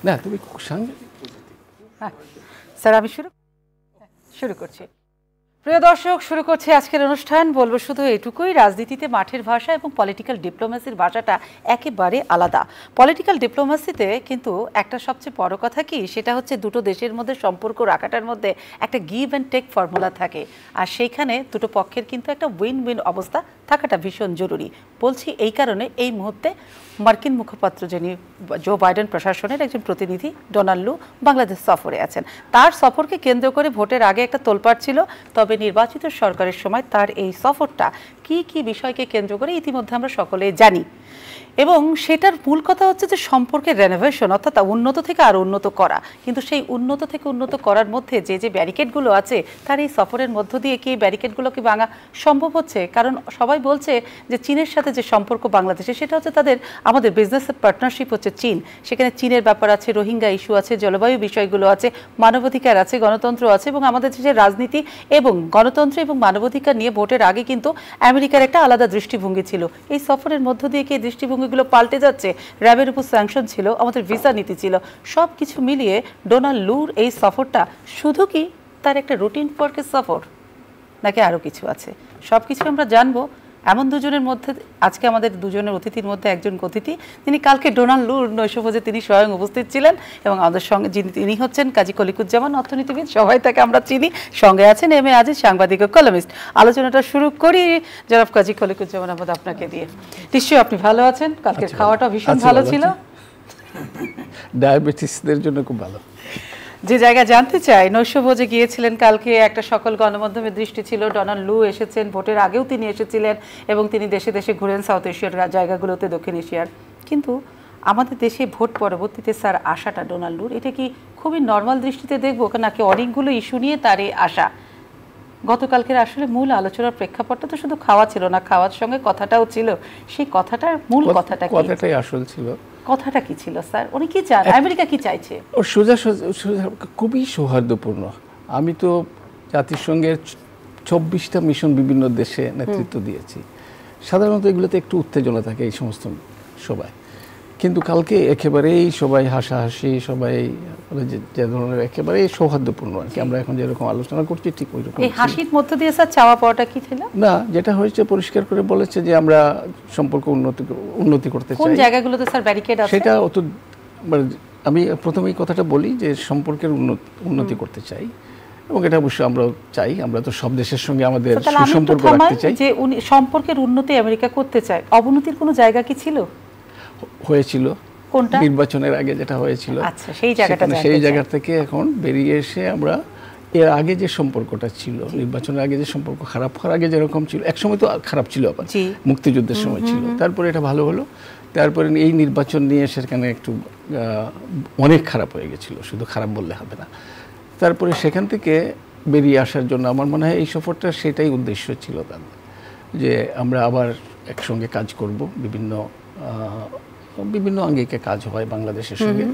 না তুমি সাংঘাতিক। স্যার আমি শুরু করছি। প্রিয় দর্শক, শুরু করছি আজকের অনুষ্ঠান। বলবো শুধু এটুকুই, রাজনীতিতে মাঠের ভাষা এবং পলিটিক্যাল ডিপ্লোমেসির ভাষাটা একেবারে আলাদা। পলিটিক্যাল ডিপ্লোমেসিতে কিন্তু একটা সবচেয়ে বড় কথা কি, সেটা হচ্ছে দুটো দেশের মধ্যে সম্পর্ক রাখাটার মধ্যে একটা গিভ অ্যান্ড টেক ফর্মুলা থাকে, আর সেইখানে দুটো পক্ষের কিন্তু একটা উইন উইন অবস্থা থাকাটা ভীষণ জরুরি। বলছি এই কারণে, এই মুহূর্তে মার্কিন মুখপাত্র যিনি জো বাইডেন প্রশাসনের একজন প্রতিনিধি ডোনাল্ড লু বাংলাদেশ সফরে আছেন। তার সফরকে কেন্দ্র করে ভোটের আগে একটা তোলপাড় ছিল, তবে নির্বাচিত সরকারের সময় তার এই সফরটা কি কি বিষয়কে কেন্দ্র করে ইতিমধ্যে আমরা সকলেই জানি, এবং সেটার মূল কথা হচ্ছে যে সম্পর্কের রেনোভেশন, অর্থাৎ উন্নত থেকে আরও উন্নত করা। কিন্তু সেই উন্নত থেকে উন্নত করার মধ্যে যে যে ব্যারিকেডগুলো আছে, তার এই সফরের মধ্য দিয়ে কি এই ব্যারিকেডগুলোকে ভাঙা সম্ভব হচ্ছে? কারণ সবাই বলছে যে চীনের সাথে যে সম্পর্ক বাংলাদেশে, সেটা হচ্ছে আমাদের বিজনেস পার্টনারশিপ হচ্ছে চীন। সেখানে চীনের ব্যাপার আছে, রোহিঙ্গা ইস্যু আছে, জলবায়ু বিষয়গুলো আছে, মানবাধিকার আছে, গণতন্ত্র আছে, এবং আমাদের দেশের রাজনীতি এবং গণতন্ত্র এবং মানবাধিকার নিয়ে ভোটের আগে কিন্তু আমেরিকার একটা আলাদা দৃষ্টিভঙ্গি ছিল। এই সফরের মধ্য দিয়ে কি দৃষ্টিভঙ্গি গুলো পাল্টে যাচ্ছে? র্যাবের উপর স্যাংশন ছিল, আমাদের ভিসা নীতি ছিল, সব কিছু মিলিয়ে ডোনাল্ড লুর এই সফরটা শুধু কি তার একটা রুটিন ওয়ার্কের সফর, নাকি আরও কিছু আছে? সব কিছু আমরা জানবো এমন দুজনের মধ্যে। আজকে আমাদের দুজনের অতিথির মধ্যে একজন অতিথি, তিনি কালকে ডোনাল্ড লুর নৈশভোজে তিনি স্বয়ং উপস্থিত ছিলেন, এবং আমাদের সঙ্গে তিনি হচ্ছেন কাজী খলিকুজ্জামান, অর্থনীতিবিদ, সবাই তাকে আমরা চিনি। সঙ্গে আছেন এম এ আজিজ, সাংবাদিক ও কলামিস্ট। আলোচনাটা শুরু করি জনাব কাজী খলিকুজ্জামান আহমদ আপনাকে দিয়ে। নিশ্চয়ই আপনি ভালো আছেন, কালকে খাওয়াটা ভীষণ ভালো ছিল। ডায়াবেটিসদের জন্য খুব ভালো। যে জায়গা জানতে চাই, নৈশভোজে গিয়েছিলেন কালকে, একটা সকল গণমাধ্যমের দৃষ্টি ছিল, ডোনাল্ড লু এসেছেন, ভোটের আগেও তিনি এসেছিলেন, এবং তিনি দেশে দেশে ঘুরেন সাউথ এশিয়ার জায়গাগুলোতে, দক্ষিণ এশিয়ার। কিন্তু আমাদের দেশে ভোট পরবর্তীতে স্যার আশাটা ডোনাল্ড লুর, এটা কি খুবই নর্মাল দৃষ্টিতে দেখবো, নাকি অনেকগুলো ইস্যু নিয়ে তার এই আশা? গতকালকের আসলে মূল আলোচনার প্রেক্ষাপটটা তো শুধু খাওয়া ছিল না, খাওয়ার সঙ্গে কথাটাও ছিল। সেই কথাটার মূল কথাটাই আসল ছিল। কথাটা কি ছিল স্যার? উনি কি চান, আমেরিকা কি চাইছে? ও সোজা খুবই সৌহার্দ্যপূর্ণ। আমি তো জাতিসংঘের 24টা মিশন বিভিন্ন দেশে নেতৃত্ব দিয়েছি। সাধারণত এগুলোতে একটু উত্তেজনা থাকে এই সমস্ত সবাই, কিন্তু কালকে একেবারেই সবাই হাসাহাসি, সবাই যে ধরনের একেবারে সৌহার্দ্যপূর্ণ আর কি। আমরা এখন যেরকম আলোচনা করছি ঠিক ওই রকম। এই হাসির মধ্য দিয়ে স্যার চাওয়া পাওয়াটা কি ছিল? না, যেটা হয়েছে পরিষ্কার করে বলেছে যে আমরা সম্পর্ক উন্নতি করতে চাই। কোন জায়গাগুলোতে স্যার ব্যারিকেড আছে সেটা অত, আমি প্রথমেই কথাটা বলি যে সম্পর্কের উন্নতি করতে চাই, এবং এটা অবশ্যই আমরা চাই। আমরা তো সব দেশের সঙ্গে আমাদের সুসম্পর্ক রাখতে চাই। যে সম্পর্কের উন্নতি আমেরিকা করতে চায়, অবনতির কোনো জায়গা কি ছিল? হয়েছিল কোনটা? নির্বাচনের আগে যেটা হয়েছিল। আচ্ছা, সেই জায়গা থেকে এখন বেরিয়ে এসে আমরা এর আগে যে সম্পর্কটা ছিল, নির্বাচনের আগে যে সম্পর্ক খারাপ হওয়ার আগে যেরকম ছিল, একসময় তো খারাপ ছিল, আবার মুক্তিযুদ্ধের সময় ছিল, তারপরে এটা ভালো হলো, তারপরে এই নির্বাচন নিয়ে সেখানে একটু অনেক খারাপ হয়ে গেছিল, শুধু খারাপ বললে হবে না। তারপরে সেখান থেকে বেরিয়ে আসার জন্য আমার মনে হয় এই সফরটা সেটাই উদ্দেশ্য ছিল তাদের, যে আমরা আবার একসঙ্গে কাজ করব, বিভিন্ন আঙ্গিকে কাজ হয় বাংলাদেশের সঙ্গে,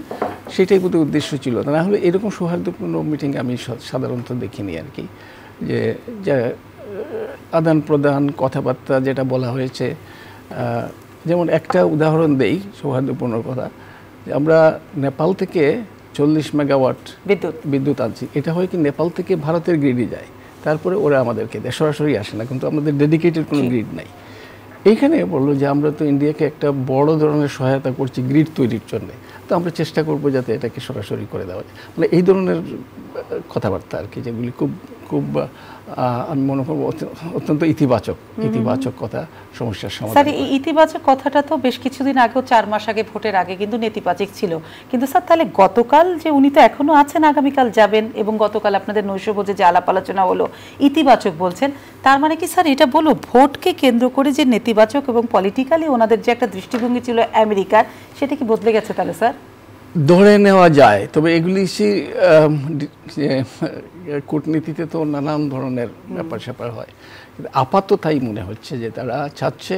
সেটাই বোধহয় উদ্দেশ্য ছিল। না হলে এরকম সৌহার্দ্যপূর্ণ মিটিং আমি সাধারণত দেখিনি আর কি। যে আদান প্রদান কথাবার্তা যেটা বলা হয়েছে, যেমন একটা উদাহরণ দেই সৌহার্দ্যপূর্ণ কথা, যে আমরা নেপাল থেকে 40 মেগাওয়াট বিদ্যুৎ আনছি। এটা হয় কি, নেপাল থেকে ভারতের গ্রিডে যায়, তারপরে ওরা আমাদেরকে দেয়, সরাসরি আসে না, কিন্তু আমাদের ডেডিকেটেড কোনো গ্রিড নাই। এইখানে বললো যে আমরা তো ইন্ডিয়াকে একটা বড় ধরনের সহায়তা করছি গ্রিড তৈরির জন্য, তো আমরা চেষ্টা করবো যাতে এটাকে সরাসরি করে দেওয়া যায়। মানে এই ধরনের কথাবার্তা আর কি, যেগুলি খুব খুব আমি মনে করবো অত্যন্ত ইতিবাচক কথা, সমস্যার সমাধান। স্যার, এই ইতিবাচক কথাটা তো বেশ কিছুদিন আগেও, 4 মাস আগে ভোটের আগে কিন্তু নেতিবাচক ছিল। কিন্তু স্যার তাহলে গতকাল যে উনি তো এখনো আছেন, আগামীকাল যাবেন, এবং গতকাল আপনাদের নৈশভোজে যে আলাপ আলোচনা হলো ইতিবাচক বলছেন, তার মানে কি স্যার এটা বলো ভোটকে কেন্দ্র করে যে নেতিবাচক এবং পলিটিক্যালি ওনাদের যে একটা দৃষ্টিভঙ্গি ছিল আমেরিকার, সেটা কি বদলে গেছে তাহলে স্যার? ধরে নেওয়া যায়, তবে এগুলি কূটনীতিতে তো নানান ধরনের ব্যাপার স্যাপার হয়, কিন্তু আপাতত তাই মনে হচ্ছে যে তারা চাচ্ছে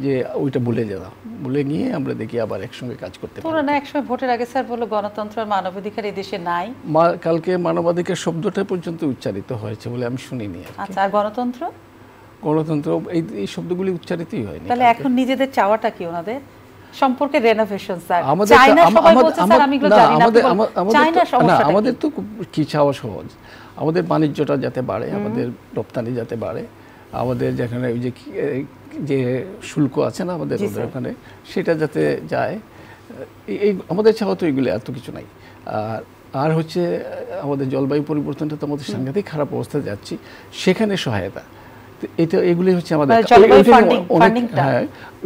যে ওইটা ভুলে গিয়ে আমরা দেখি আবার একসঙ্গে কাজ করতে পারি। পুরো না একসময় ভোটের আগে স্যার বললো গণতন্ত্র আর মানবাধিকার এই দেশে নাই, কালকে মানবাধিকার শব্দটা পর্যন্ত উচ্চারিত হয়েছে বলে আমি শুনিনি। আচ্ছা, আর গণতন্ত্র এই শব্দগুলি উচ্চারিতই হয়নি। তাহলে এখন নিজেদের চাওয়াটা কি ওনাদের? সম্পর্কে রেনোভেশন স্যার, চায়না সবাই বলছে স্যার, আমি এগুলো জানি না, চায়না সমস্যা আমাদের তো কি চাওয়া সহজ, আমাদের বাণিজ্যটা যাতে বাড়ে, আমাদের রপ্তানি যাতে বাড়ে, আমাদের যেখানে ওই যে শুল্ক আছে না আমাদের ওখানে, সেটা যাতে যায়, এই আমাদের চাওয়া তো এগুলো, এত কিছু নাই। আর হচ্ছে আমাদের জলবায়ু পরিবর্তনটা তো আমাদের সাংঘাতিক খারাপ অবস্থায় যাচ্ছি, সেখানে সহায়তা, এটা এগুলি হচ্ছে আমাদের হ্যাঁ,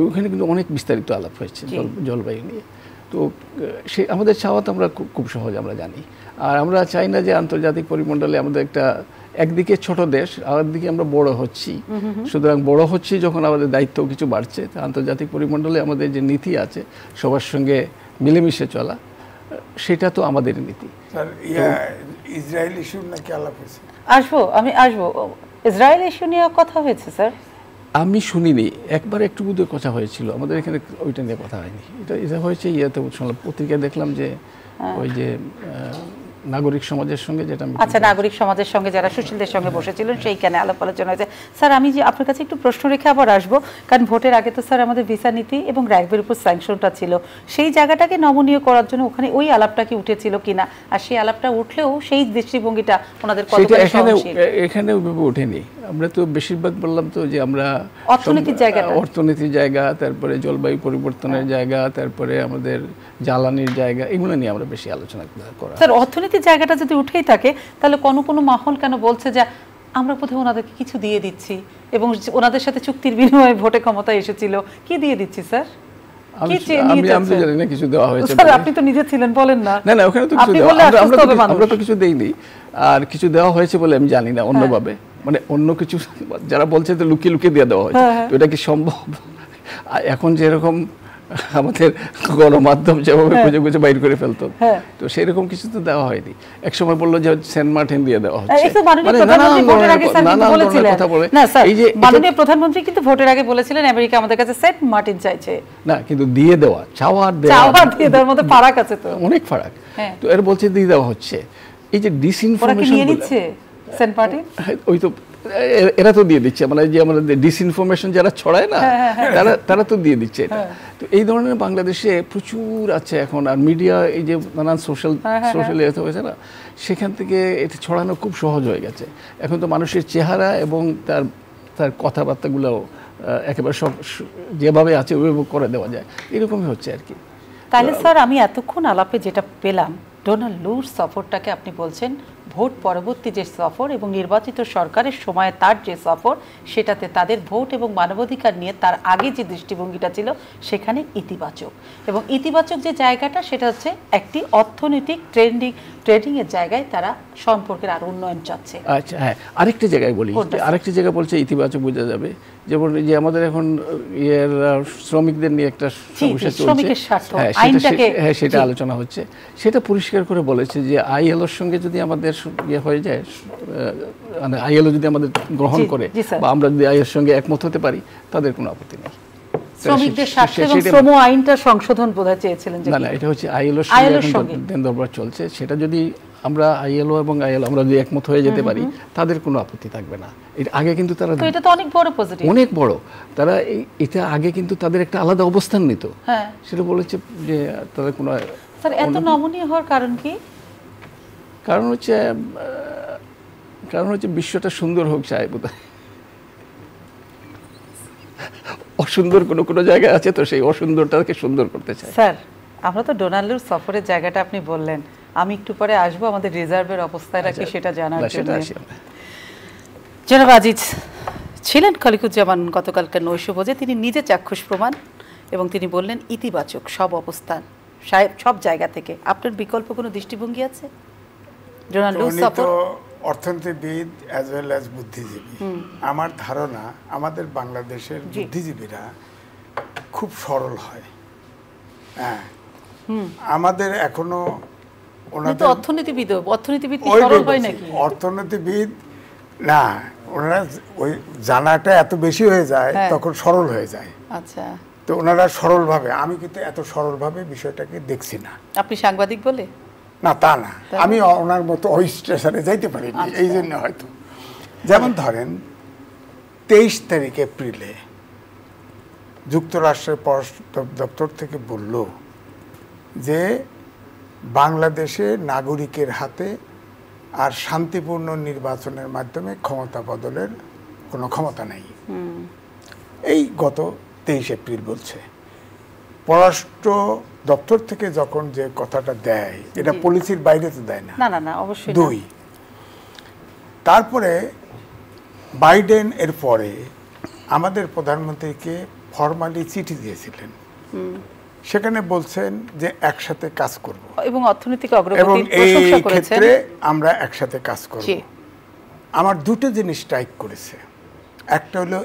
ওখানে কিন্তু অনেক বিস্তারিত আলাপ হয়েছে জলবায়ু নিয়ে। তো আমাদের চাওয়া তো আমরা খুব সহজ আমরা জানি। আর আমরা চাই না যে আন্তর্জাতিক পরিমণ্ডলে আমাদের একটা একদিকে ছোট দেশ, আরেকদিকে আমরা বড় হচ্ছি, সুতরাং বড় হচ্ছি যখন আমাদের দায়িত্ব কিছু বাড়ছে, আন্তর্জাতিক পরিমণ্ডলে আমাদের যে নীতি আছে সবার সঙ্গে মিলেমিশে চলা, সেটা তো আমাদের নীতি। ইসরায়েল ইস্যু নাকি আলাপ হয়েছে? আমি আসবো, ইসরায়েল ইস্যু নিয়ে কথা হয়েছে স্যার? আমি শুনিনি, একবার একটু বোধহয় কথা হয়েছিল, আমাদের এখানে ওইটা নিয়ে কথা হয়নি। এটা হয়েছে ইয়েতে শুনলাম, পত্রিকায় দেখলাম যে ওই যে নাগরিক সমাজের সঙ্গে, যেটা আচ্ছা, নাগরিক সমাজের সঙ্গে যারা সুশীলদের সঙ্গে বসেছিলেন সেইখানে আলাপ আলোচনা হয়েছে। স্যার আমি যে আপনার কাছে একটু প্রশ্ন রেখে আবার আসবো, কারণ ভোটের আগে তো স্যার আমাদের ভিসা নীতি এবং রাইবের উপর স্যাংশনটা ছিল, সেই জায়গাটাকে নমনীয় করার জন্য ওখানে ওই আলাপটা কি উঠেছিল কিনা, আর সেই আলাপটা উঠলেও সেই দৃষ্টিভঙ্গিটা ওনাদের কতটা সহনশীল? এখানে ওইভাবে ওঠেনি। আমরা তো বেশিরভাগ বললাম তো যে আমরা অর্থনীতির জায়গা, তারপরে জলবায়ু পরিবর্তনের জায়গা, তারপরে আমাদের জ্বালানির জায়গা, এগুলো নিয়ে আমরা বেশি আলোচনা করা। স্যার অর্থনীতির জায়গাটা যদি উঠেই থাকে, তাহলে কোনো মহল কেন বলছে যে আমরা বোধহয় ওনাদেরকে কিছু দিয়ে দিচ্ছি, এবং ওনাদের সাথে চুক্তির বিনিময়ে ভোটে ক্ষমতা এসেছিল, কি দিয়ে দিচ্ছি স্যার? আমি তো জানি না কিছু দেওয়া হয়েছে। আপনি তো নিজে ছিলেন, বলেন না। না, ওখানে তো আমরা তো কিছু দেইনি, আর কিছু দেওয়া হয়েছে বলে আমি জানি না অন্যভাবে, মানে অন্য কিছু যারা বলছে তো লুকিয়ে লুকিয়ে দিয়ে দেওয়া হয়েছে, তো এটা কি সম্ভব? এখন যেরকম আমাদের গণমাধ্যম যেভাবে খুঁজে খুঁজে বাইর করে ফেলতো, তো সেরকম কিছু তো দেওয়া হয়নি। এক সময় বললো যে সেন্ট মার্টিন দিয়ে দেওয়া হচ্ছে, মাননীয় প্রধানমন্ত্রী কিন্তু ভোটের আগে বলেছিলেন আমেরিকা আমাদের কাছে সেন্ট মার্টিন চাইছে না, কিন্তু দিয়ে দেওয়া, চাওয়ার দিয়ে দেওয়ার মধ্যে ফারাক আছে, তো অনেক ফারাক। তো এর বলছে দিয়ে দেওয়া হচ্ছে, এই যে ডিসইনফরমেশন নিয়ে নিচ্ছে সেন্ট মার্টিন, ওই তো এরা তো দিয়ে দিচ্ছে, মানে যে আমাদের ডিসইনফরমেশন যারা ছড়ায় না, তারা তো দিয়ে দিচ্ছে। তো এই ধরনের বাংলাদেশে প্রচুর আছে এখন, আর মিডিয়া এই যে নানান সোশ্যাল হয়েছে না, সেখান থেকে এটা ছড়ানো খুব সহজ হয়ে গেছে। এখন তো মানুষের চেহারা এবং তার কথাবার্তাগুলো একেবারে সব যেভাবে আছে ওইভাবে করে দেওয়া যায়, এরকমই হচ্ছে আর কি। তাহলে স্যার আমি এতক্ষণ আলাপে যেটা পেলাম, ডোনাল্ড লুর সফরটাকে আপনি বলছেন ভোট পরবর্তী যে সফর এবং নির্বাচিত সরকারের সময় তার যে সফর, সেটাতে তাদের ভোট এবং মানবাধিকার নিয়ে তার আগে যে দৃষ্টিভঙ্গিটা ছিল সেখানে ইতিবাচক, এবং ইতিবাচক যে জায়গাটা সেটা হচ্ছে একটি অর্থনৈতিক ট্রেডিং এর জায়গায় তারা সম্পর্কের আরো উন্নয়ন চাচ্ছে। আচ্ছা, হ্যাঁ, আরেকটি জায়গায় বলি, আরেকটি জায়গায় বলছে ইতিবাচক বোঝা যাবে, যেমন যে আমাদের এখন শ্রমিকদের নিয়ে একটা সমস্যা চলছে, হ্যাঁ সেটা আলোচনা হচ্ছে, সেটা পরিষ্কার করে বলেছে যে আইএলওর সঙ্গে যদি আমাদের হয়ে যায়, মানে আইএলও যদি আমাদের গ্রহণ করে বা আমরা যদি আইএলওর সঙ্গে একমত হতে পারি, তাদের কোনো আপত্তি নেই। শ্রমিকদের স্বার্থে এবং শ্রম আইনটা সংশোধন বোধহয় চেয়েছিলেন। না, এটা হচ্ছে আইএলওর সঙ্গে দেন দরবার চলছে, সেটা যদি আমরা আইএলও এবং আইএলও আমরা যদি একমত হয়ে যেতে পারি, তাদের কোনো আপত্তি থাকবে না। এর আগে কিন্তু তারা, তো এটা তো অনেক বড় পজিটিভ, অনেক বড়, তারা এটা আগে কিন্তু তাদের একটা আলাদা অবস্থান নিত, সেটা বলেছে যে তাদের কোনো। স্যার এত নমনীয় হওয়ার কারণ কি? কারণ হচ্ছে বিশ্বটা সুন্দর হোক চাই বোধহয়, অসুন্দর কোনো জায়গায় আছে, তো সেই অসুন্দরটাকে সুন্দর করতে চাই। স্যার আমরা তো ডোনাল্ডের সফরের জায়গাটা আপনি বললেন, আমি একটু পরে আসবো আমাদের রিজার্ভের অবস্থাটা কি সেটা জানার জন্য। জনাব আজিজ ছিলেন খলিকুজ্জামান গতকালকার নৈশভোজে, তিনি নিজে চাক্ষুষ প্রমাণ, এবং তিনি বললেন ইতিবাচক সব অবস্থান সব জায়গা থেকে। আপনার বিকল্প কোনো দৃষ্টিভঙ্গি আছে? ডোনাল্ড সফর অর্থনীতিবিদ অ্যাজ ওয়েল অ্যাজ বুদ্ধিজীবী, আমার ধারণা আমাদের বাংলাদেশের বুদ্ধিজীবীরা খুব সরল হয়। হ্যাঁ, আমাদের এখনো ওনাদের অর্থনীতিবিদ সরল হয় নাকি? অর্থনীতিবিদ না, ওনারা ওই জানাটা এত বেশি হয়ে যায় তখন সরল হয়ে যায়। আচ্ছা, তো ওনারা সরলভাবে, আমি কিন্তু এত সরলভাবে বিষয়টাকে দেখছি না। আপনি সাংবাদিক বলে? না, তা না, আমি ওনার মতো ওই স্টেশনে যাইতে পারিনি, এই জন্য হয়তো। যেমন ধরেন 23 তারিখ এপ্রিলে যুক্তরাষ্ট্রের পররাষ্ট্র দপ্তর থেকে বলল যে বাংলাদেশে নাগরিকের হাতে আর শান্তিপূর্ণ নির্বাচনের মাধ্যমে ক্ষমতা বদলের কোনো ক্ষমতা নেই। এই গত 23 এপ্রিল বলছে। পররাষ্ট্র দপ্তর থেকে যখন যে কথাটা দেয়, এটা পলিসির বাইরে তো দেয় না। না অবশ্যই। 2, তারপরে বাইডেন এর পরে আমাদের প্রধানমন্ত্রীকে ফরমালি চিঠি দিয়েছিলেন, সেখানে বলছেন যে একসাথে কাজ করব এবং অর্থনৈতিক অগ্রগতির প্রশংসা করেছেন, ক্ষেত্রে আমরা একসাথে কাজ করব। আমার দুটো জিনিস স্ট্রাইক করেছে। একটা হলো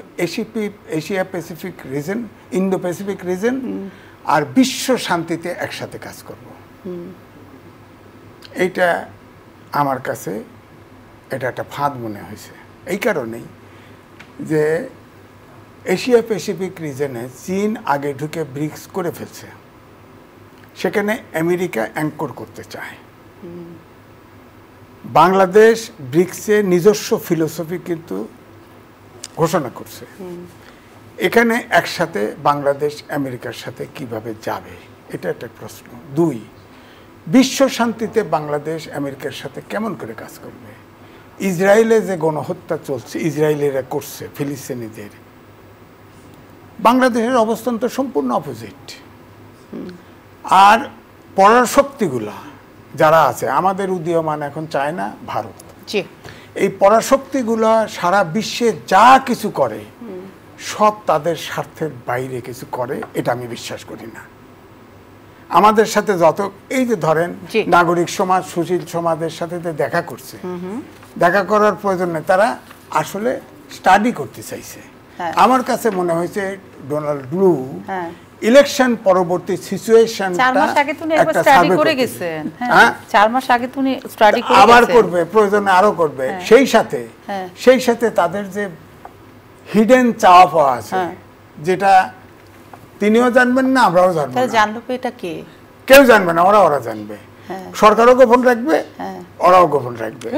Asia Pacific region, Indo Pacific region, আর বিশ্ব শান্তিতে একসাথে কাজ করব। এইটা আমার কাছে এটা একটা ফাঁদ মনে হয়েছে, এই কারণেই যে এশিয়া প্যাসিফিক রিজনে চীন আগে ঢুকে ব্রিক্স করে ফেলছে, সেখানে আমেরিকা অ্যাঙ্কর করতে চায়। বাংলাদেশ ব্রিক্সে নিজস্ব ফিলোসফি কিন্তু ঘোষণা করছে। এখানে একসাথে বাংলাদেশ আমেরিকার সাথে কিভাবে যাবে, এটা একটা প্রশ্ন। 2, বিশ্ব শান্তিতে বাংলাদেশ আমেরিকার সাথে কেমন করে কাজ করবে? ইসরায়েলে যে গণহত্যা চলছে, ইসরায়েলিরা করছে ফিলিস্তিনিদের, বাংলাদেশের অবস্থান তো সম্পূর্ণ অপোজিট। আর পরাশক্তিগুলা যারা আছে আমাদের উদীয়মান এখন চায়না, ভারত, এই পরাশক্তিগুলা সারা বিশ্বে যা কিছু করে সব তাদের স্বার্থের বাইরে কিছু করে, এটা আমি বিশ্বাস করি না। আমাদের সাথে যত এই যে ধরেন নাগরিক সমাজ, সুশীল সমাজের সাথে দেখা করছে, দেখা করার প্রয়োজন নেই, তারা আসলে স্টাডি করতে চাইছে। আমার কাছে মনে হয়েছে ডোনাল্ড ব্লু ইলেকশন পরবর্তী সিচুয়েশন 4 মাস আগে তুমি একবার স্টাডি করে গেছেন। হ্যাঁ 4 মাস আগে তুমি স্টাডি করে আবার করবে, প্রয়োজনে আরো করবে। সেই সাথে তাদের যে হিডেন চাওয়া পাওয়া আছে, যেটা তিনিও জানবেন না, আমরাও জানবো না। জানলো এটা কে? কেউ জানবে না, ওরা জানবে। সরকারও গোপন রাখবে, ওরাও গোপন রাখবে।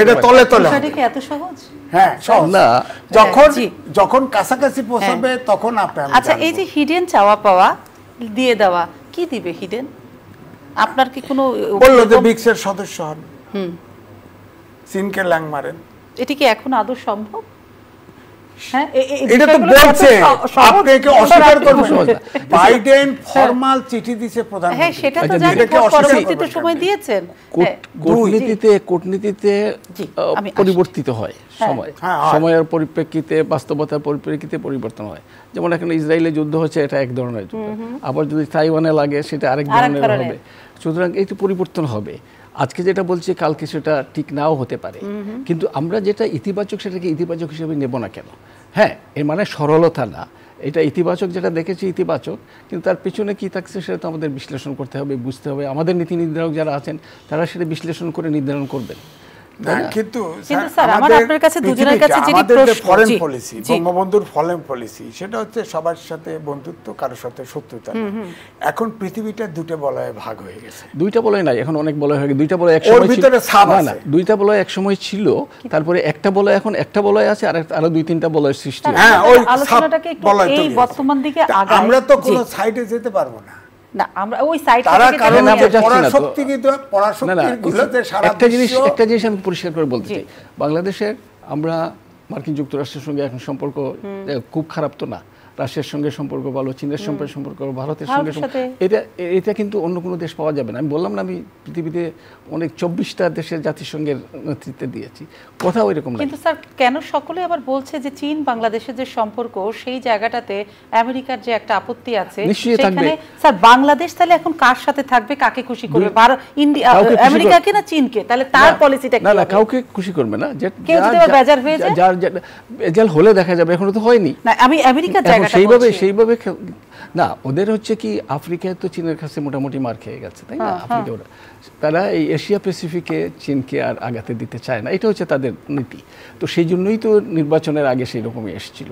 এটা তলে তলে। এটা কি এত সহজ? হ্যাঁ সহজ না। যখন কাছাকাছি পৌঁছাবে তখন আপনার। আচ্ছা, এই যে হিডেন চাওয়া পাওয়া দিয়ে দেওয়া, কি দিবে হিডেন? আপনার কি কোনো বললো যে ব্রিক্সের সদস্য হন, চীনকে ল্যাং মারেন, এটি কি এখন আদৌ সম্ভব? এটা তো বলছে, আপনি কি অস্বীকার করবেন? বাইডেন ফরমাল চিঠি দিয়েছে প্রধানমন্ত্রী। হ্যাঁ সেটা তো জানি, পরবর্তীতে সময় দিয়েছেন। কূটনীতিতে পরিবর্তিত হয় সময়, সময়ের পরিপ্রেক্ষিতে, বাস্তবতার পরিপ্রেক্ষিতে পরিবর্তন হয়। যেমন এখন ইসরায়েলে যুদ্ধ হচ্ছে, এটা এক ধরনের যুদ্ধ, আবার যদি তাইওয়ানে লাগে সেটা আরেক ধরনের হবে। সুতরাং এই তো পরিবর্তন হবে। আজকে যেটা বলছি কালকে সেটা ঠিক নাও হতে পারে, কিন্তু আমরা যেটা ইতিবাচক সেটাকে ইতিবাচক হিসেবে নেব না কেন? হ্যাঁ, এর মানে সরলতা না, এটা ইতিবাচক, যেটা দেখেছি ইতিবাচক, কিন্তু তার পেছনে কি থাকছে সেটা তো আমাদের বিশ্লেষণ করতে হবে, বুঝতে হবে। আমাদের নীতি নির্ধারক যারা আছেন তারা সেটা বিশ্লেষণ করে নির্ধারণ করবেন। কিন্তু স্যার আমার আপনার কাছে দুজনের কাছে যেটি প্রশ্ন, ফরেন পলিসি, বঙ্গবন্ধুর ফরেন পলিসি, সেটা হচ্ছে সবার সাথে বন্ধুত্ব, কারোর সাথে শত্রুতা। এখন পৃথিবীটা দুটো বলয়ে ভাগ হয়ে গেছে। দুইটা বলয় নাই, এখন অনেক বলয় হয়ে গেছে। দুইটা বলয় একসময় ছিল না, দুইটা বলয় একসময় ছিল, তারপরে একটা বলয়, এখন একটা বলয় আছে, আর আরো 2-3টা বলয়ের সৃষ্টি। হ্যাঁ, ওই আলোচনাটাকে এই বর্তমান দিকে আগায়। আমরা তো কোনো সাইডে যেতে পারবো না। না, আমরা ওই সাইড থেকে একটা জিনিস আমি পরিষ্কার করে বলতে চাই, বাংলাদেশের, আমরা মার্কিন যুক্তরাষ্ট্রের সঙ্গে এখন সম্পর্ক খুব খারাপ তো না, রাশিয়ার সঙ্গে সম্পর্ক ভালো, চীনের সঙ্গে সম্পর্ক, ভারতের সঙ্গে, এটা কিন্তু অন্য কোনো দেশ পাওয়া যাবে না। আমি বললাম না, আমি পৃথিবীতে অনেক 24টা দেশের জাতিসংঘের নেতৃত্বে দিয়েছি, কোথাও এরকম না। কিন্তু স্যার কেন সকলে আবার বলছে যে চীন বাংলাদেশের যে সম্পর্ক, সেই জায়গাটাতে আমেরিকার যে একটা আপত্তি আছে, সেখানে স্যার বাংলাদেশ তাহলে এখন কার সাথে থাকবে, কাকে খুশি করবে? ইন্ডিয়া, আমেরিকাকে না চীনকে? তাহলে তার পলিসিটা কি? না, কাউকে খুশি করবে না। কেউ যদি বেজার হয়ে যায়, যার বেজাল হলে দেখা যাবে, এখনো তো হয়নি। না, আমি আমেরিকার সেইভাবে না, ওদের হচ্ছে কি, আফ্রিকায় তো চীনের কাছে মোটামুটি মার খেয়ে গেছে, তাই না? আফ্রিকা ওরা, তারা এই এশিয়া প্যাসিফিকে চীনকে আর আগাতে দিতে চায় না, এটা হচ্ছে তাদের নীতি। তো সেই জন্যই তো নির্বাচনের আগে সেই রকমই এসেছিল।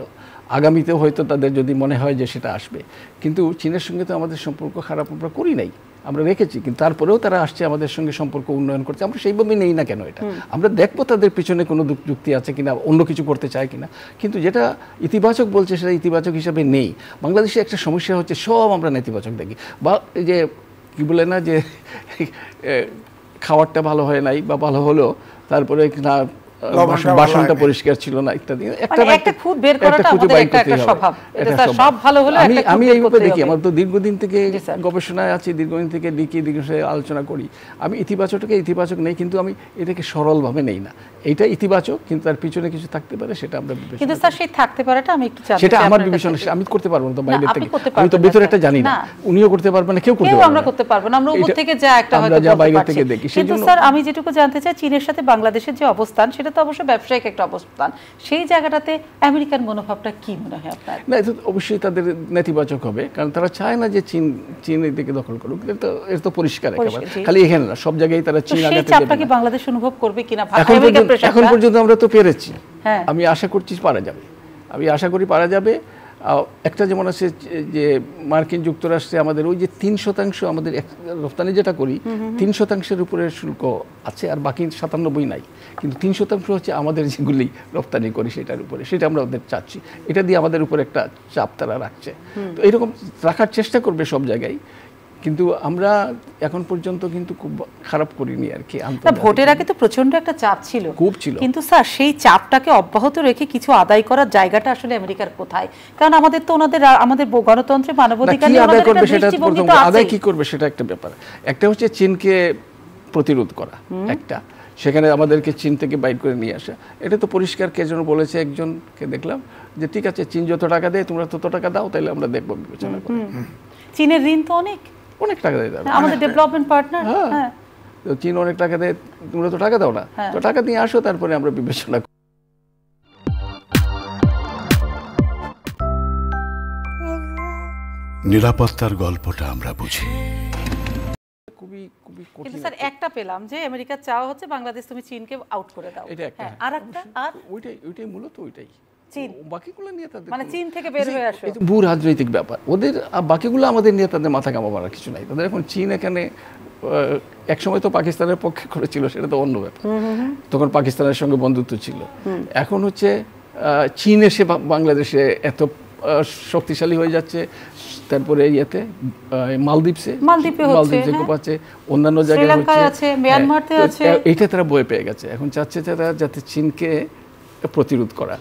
আগামীতেও হয়তো তাদের যদি মনে হয় যে সেটা আসবে, কিন্তু চীনের সঙ্গে তো আমাদের সম্পর্ক খারাপ আমরা করি নাই, আমরা রেখেছি, কিন্তু তারপরেও তারা আসছে আমাদের সঙ্গে সম্পর্ক উন্নয়ন করছে, আমরা সেইভাবে নেই না কেন এটা? আমরা দেখবো তাদের পিছনে কোনো যুক্তি আছে কিনা, অন্য কিছু করতে চায় কিনা, কিন্তু যেটা ইতিবাচক বলছে সেটা ইতিবাচক হিসাবে নেই। বাংলাদেশে একটা সমস্যা হচ্ছে সব আমরা নেতিবাচক দেখি, বা এই যে কি বলে না যে খাবারটা ভালো হয় নাই বা ভালো হলো, তারপরে না বাসনটা পরিষ্কার ছিল না ইত্যাদি, একটা খুঁত বের করাটা আমাদের একটা স্বভাব। এটা সব ভালো হলো আমি এইভাবে দেখি, আমার তো দীর্ঘদিন থেকে গবেষণায় আছি, দীর্ঘদিন থেকে লিখি, দীর্ঘদিন আলোচনা করি। আমি ইতিবাচকটাকে ইতিবাচক নেই, কিন্তু আমি এটাকে সরলভাবে নেই না। এইটা ইতিবাচক, কিন্তু তার পিছনে কিছু থাকতে পারে, সেটা আমরা বিবেচনা। কিন্তু স্যার সেই থাকতে পারাটা আমি একটু জানতে চাই, সেটা আমার বিবেচনা, আমি করতে পারবো না তো বাইরে থেকে, আমি তো ভিতরে একটা জানি না, উনিও করতে পারবে না, কেউ করতে পারবে না, আমরা করতে পারবো না, আমরা উপর থেকে যা একটা হয়তো বাইরে থেকে দেখি। কিন্তু স্যার আমি যেটুকু জানতে চাই, চীনের সাথে বাংলাদেশের যে অবস্থান, সেটা তো অবশ্যই ব্যবসায়িক একটা অবস্থান, সেই জায়গাটাতে আমেরিকান মনোভাবটা কি মনে হয় আপনার? না, এটা অবশ্যই তাদের নেতিবাচক হবে, কারণ তারা চায় না যে চীন এদিকে দখল করুক। এটা তো পরিষ্কার একেবারে, খালি এখানে না, সব জায়গায় তারা চীন আগাতে দেবে। চাপটা কি বাংলাদেশ অনুভব করবে কিনা এখন পর্যন্ত আমরা তো পেরেছি, আমি আশা করছি পারা যাবে, আমি আশা করি পারা যাবে। একটা যেমন আছে যে মার্কিন যুক্তরাষ্ট্রে আমাদের ওই যে 3% আমাদের রপ্তানি যেটা করি, 3%-এর উপরে শুল্ক আছে, আর বাকি 97 নাই, কিন্তু 3% হচ্ছে আমাদের যেগুলি রপ্তানি করি সেটার উপরে, সেটা আমরা ওদের চাচ্ছি, এটা দিয়ে আমাদের উপর একটা চাপ তারা রাখছে। তো এরকম রাখার চেষ্টা করবে সব জায়গায়, কিন্তু আমরা এখন পর্যন্ত কিন্তু খুব খারাপ করিনি আর কি। ভোটের আগে তো প্রচন্ড একটা চাপ ছিল, খুব ছিল, কিন্তু স্যার সেই চাপটাকে অব্যাহত রেখে কিছু আদায় করার জায়গাটা আসলে আমেরিকার কোথায়? কারণ আমাদের তো আমাদের গণতন্ত্রে মানবাধিকার নিয়ে আদায় করবে, সেটা আদায় কি করবে সেটা একটা ব্যাপার। একটা হচ্ছে চীনকে প্রতিরোধ করা, একটা সেখানে আমাদেরকে চীন থেকে বাইর করে নিয়ে আসা। এটা তো পরিষ্কার কে যেন বলেছে, একজনকে দেখলাম যে ঠিক আছে চীন যত টাকা দেয় তোমরা তত টাকা দাও, তাহলে আমরা দেখবো বিবেচনা করে। চীনের ঋণ তো অনেক টাকা দেয়, আমাদের ডেভেলপমেন্ট পার্টনার। হ্যাঁ, চীন অনেক টাকা দেয়, তোমরা তো টাকা দাও না, তো টাকা দিয়ে আসো, তারপরে আমরা বিবেচনা করি। নিরাপত্তার গল্পটা আমরা বুঝি। কিন্তু স্যার একটা পেলাম যে আমেরিকার চাওয়া হচ্ছে বাংলাদেশ তুমি চীনকে আউট করে দাও, আর একটা ওইটাই মূলত ওইটাই, বাকিগুলো নিয়ে তাদের মানে চীন থেকে বের হয়ে আসো, ভূ রাজনৈতিক ব্যাপার ওদের, বাকিগুলো আমাদের নিয়ে তাদের মাথা কামাবার কিছু নাই তাদের। এখন চীন এখানে একসময় তো পাকিস্তানের পক্ষে করেছিল, সেটা তো অন্য ব্যাপার, তখন পাকিস্তানের সঙ্গে বন্ধুত্ব ছিল। এখন হচ্ছে চীন এসে বাংলাদেশে এত শক্তিশালী হয়ে যাচ্ছে, তারপরে ইয়েতে মালদ্বীপে খুব আছে, অন্যান্য জায়গায় হচ্ছে, এইটা তারা বয়ে পেয়ে গেছে। এখন চাচ্ছে তারা যাতে চীনকে প্রতিরোধ করা।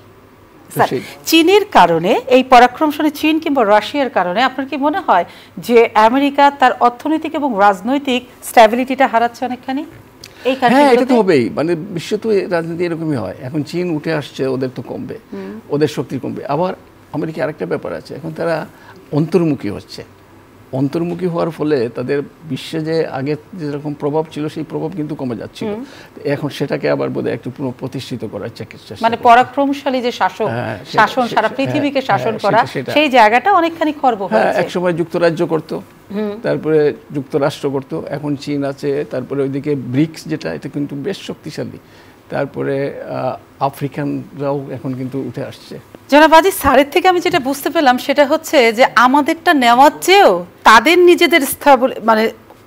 চীনের কারণে, এই পরাক্রমশালী চীন কিংবা রাশিয়ার কারণে আপনার কি মনে হয় যে আমেরিকা তার অর্থনৈতিক এবং রাজনৈতিক স্ট্যাবিলিটিটা হারাচ্ছে অনেকখানি? হ্যাঁ, এটা তো হবেই, মানে বিশ্ব তো রাজনীতি এরকমই হয়। এখন চীন উঠে আসছে, ওদের তো কমবে, ওদের শক্তি কমবে। আবার আমেরিকা আরেকটা ব্যাপার আছে, এখন তারা অন্তর্মুখী হচ্ছে, অন্তর্মুখী হওয়ার ফলে তাদের বিশ্বে যে আগে যেরকম প্রভাব ছিল সেই প্রভাব কিন্তু কমে যাচ্ছিল। এখন সেটাকে আবার বোধহয় একটু পুনঃপ্রতিষ্ঠিত করার চেষ্টা, মানে পরাক্রমশালী যে শাসন সারা পৃথিবীকে শাসন করা, সেই জায়গাটা অনেকখানি খর্ব হয়েছে। এক সময় যুক্তরাজ্য করতো, তারপরে যুক্তরাষ্ট্র করতো, এখন চীন আছে, তারপরে ওইদিকে ব্রিক্স যেটা, এটা কিন্তু বেশ শক্তিশালী, তারপরে আফ্রিকানরাও এখন কিন্তু উঠে আসছে। জনাব আজিজ, স্যারের থেকে আমি যেটা বুঝতে পেলাম সেটা হচ্ছে যে আমাদেরটা নেওয়ার চেয়েও তাদের নিজেদের মানে